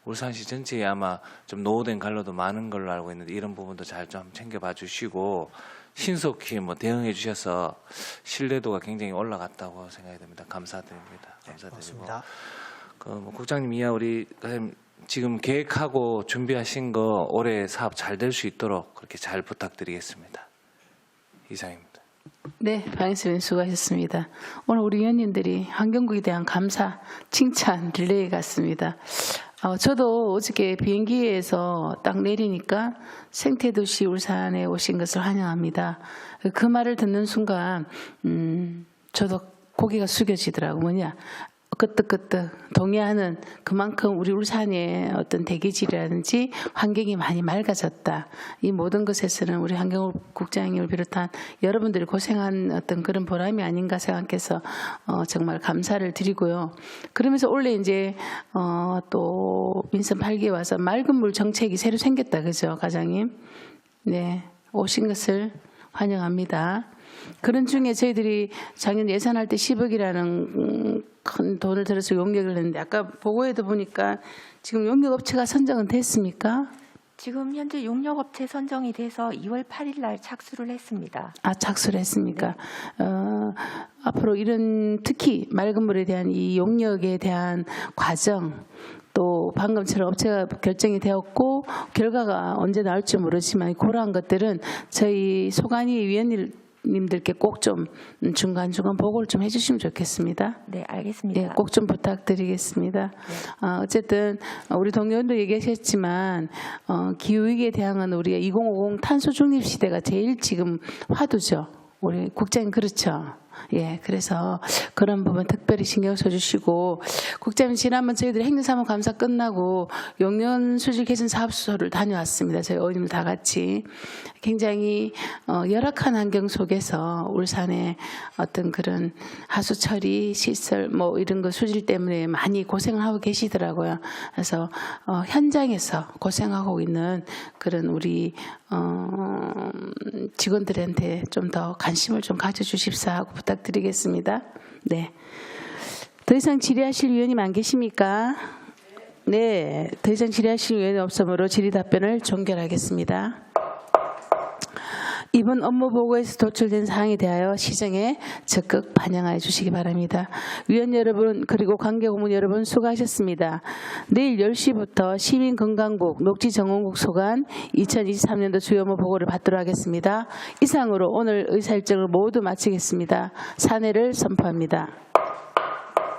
울산시 전체에 아마 좀 노후된 관로도 많은 걸로 알고 있는데 이런 부분도 잘 좀 챙겨봐 주시고 신속히 뭐 대응해 주셔서 신뢰도가 굉장히 올라갔다고 생각이 됩니다. 감사드립니다. 감사드리고 뭐 국장님 이하 우리 지금 계획하고 준비하신 거 올해 사업 잘 될 수 있도록 그렇게 잘 부탁드리겠습니다. 이상입니다. 네, 방해수님 수고하셨습니다. 오늘 우리 위원님들이 환경국에 대한 감사, 칭찬 릴레이 같습니다. 저도 어저께 비행기에서 딱 내리니까 생태도시 울산에 오신 것을 환영합니다. 그 말을 듣는 순간 저도 고개가 숙여지더라고요. 뭐냐? 끄떡끄떡 동의하는 그만큼 우리 울산의 어떤 대기질이라든지 환경이 많이 맑아졌다. 이 모든 것에서는 우리 환경국장님을 비롯한 여러분들이 고생한 어떤 그런 보람이 아닌가 생각해서 정말 감사를 드리고요. 그러면서 원래 이제 또 민선 8기에 와서 맑은 물 정책이 새로 생겼다, 그죠, 과장님? 네, 오신 것을 환영합니다. 그런 중에 저희들이 작년 예산할 때 10억이라는 큰 돈을 들여서 용역을 했는데 아까 보고에도 보니까 지금 용역업체가 선정은 됐습니까? 지금 현재 용역업체 선정이 돼서 2월 8일 날 착수를 했습니다. 아, 착수를 했습니까? 앞으로 이런 특히 맑은 물에 대한 이 용역에 대한 과정 또 방금처럼 업체가 결정이 되었고 결과가 언제 나올지 모르지만 그러한 것들은 저희 소관위 위원님들께 꼭 좀 중간중간 보고를 좀 해주시면 좋겠습니다. 네, 알겠습니다. 네, 꼭 좀 부탁드리겠습니다. 네. 어쨌든 우리 동료분도 얘기하셨지만 기후위기에 대항하는 우리가 2050 탄소 중립 시대가 제일 지금 화두죠. 우리 국장님 그렇죠. 예, 그래서 그런 부분 특별히 신경 써주시고 국장님 지난번 저희들이 행정사무 감사 끝나고 용년 수질 개선 사업소를 다녀왔습니다. 저희 의원님들 다 같이 굉장히 열악한 환경 속에서 울산의 어떤 그런 하수 처리 시설 뭐 이런 거 수질 때문에 많이 고생을 하고 계시더라고요. 그래서 현장에서 고생하고 있는 그런 우리 직원들한테 좀 더 관심을 좀 가져주십사 하고 부탁드리겠습니다. 네. 더 이상 질의하실 위원님 안 계십니까? 네. 더 이상 질의하실 위원이 없으므로 질의 답변을 종결하겠습니다. 이번 업무 보고에서 도출된 사항에 대하여 시정에 적극 반영하여 주시기 바랍니다. 위원 여러분 그리고 관계고문 여러분 수고하셨습니다. 내일 10시부터 시민건강국 녹지정원국 소관 2023년도 주요 업무 보고를 받도록 하겠습니다. 이상으로 오늘 의사일정을 모두 마치겠습니다. 사내를 선포합니다.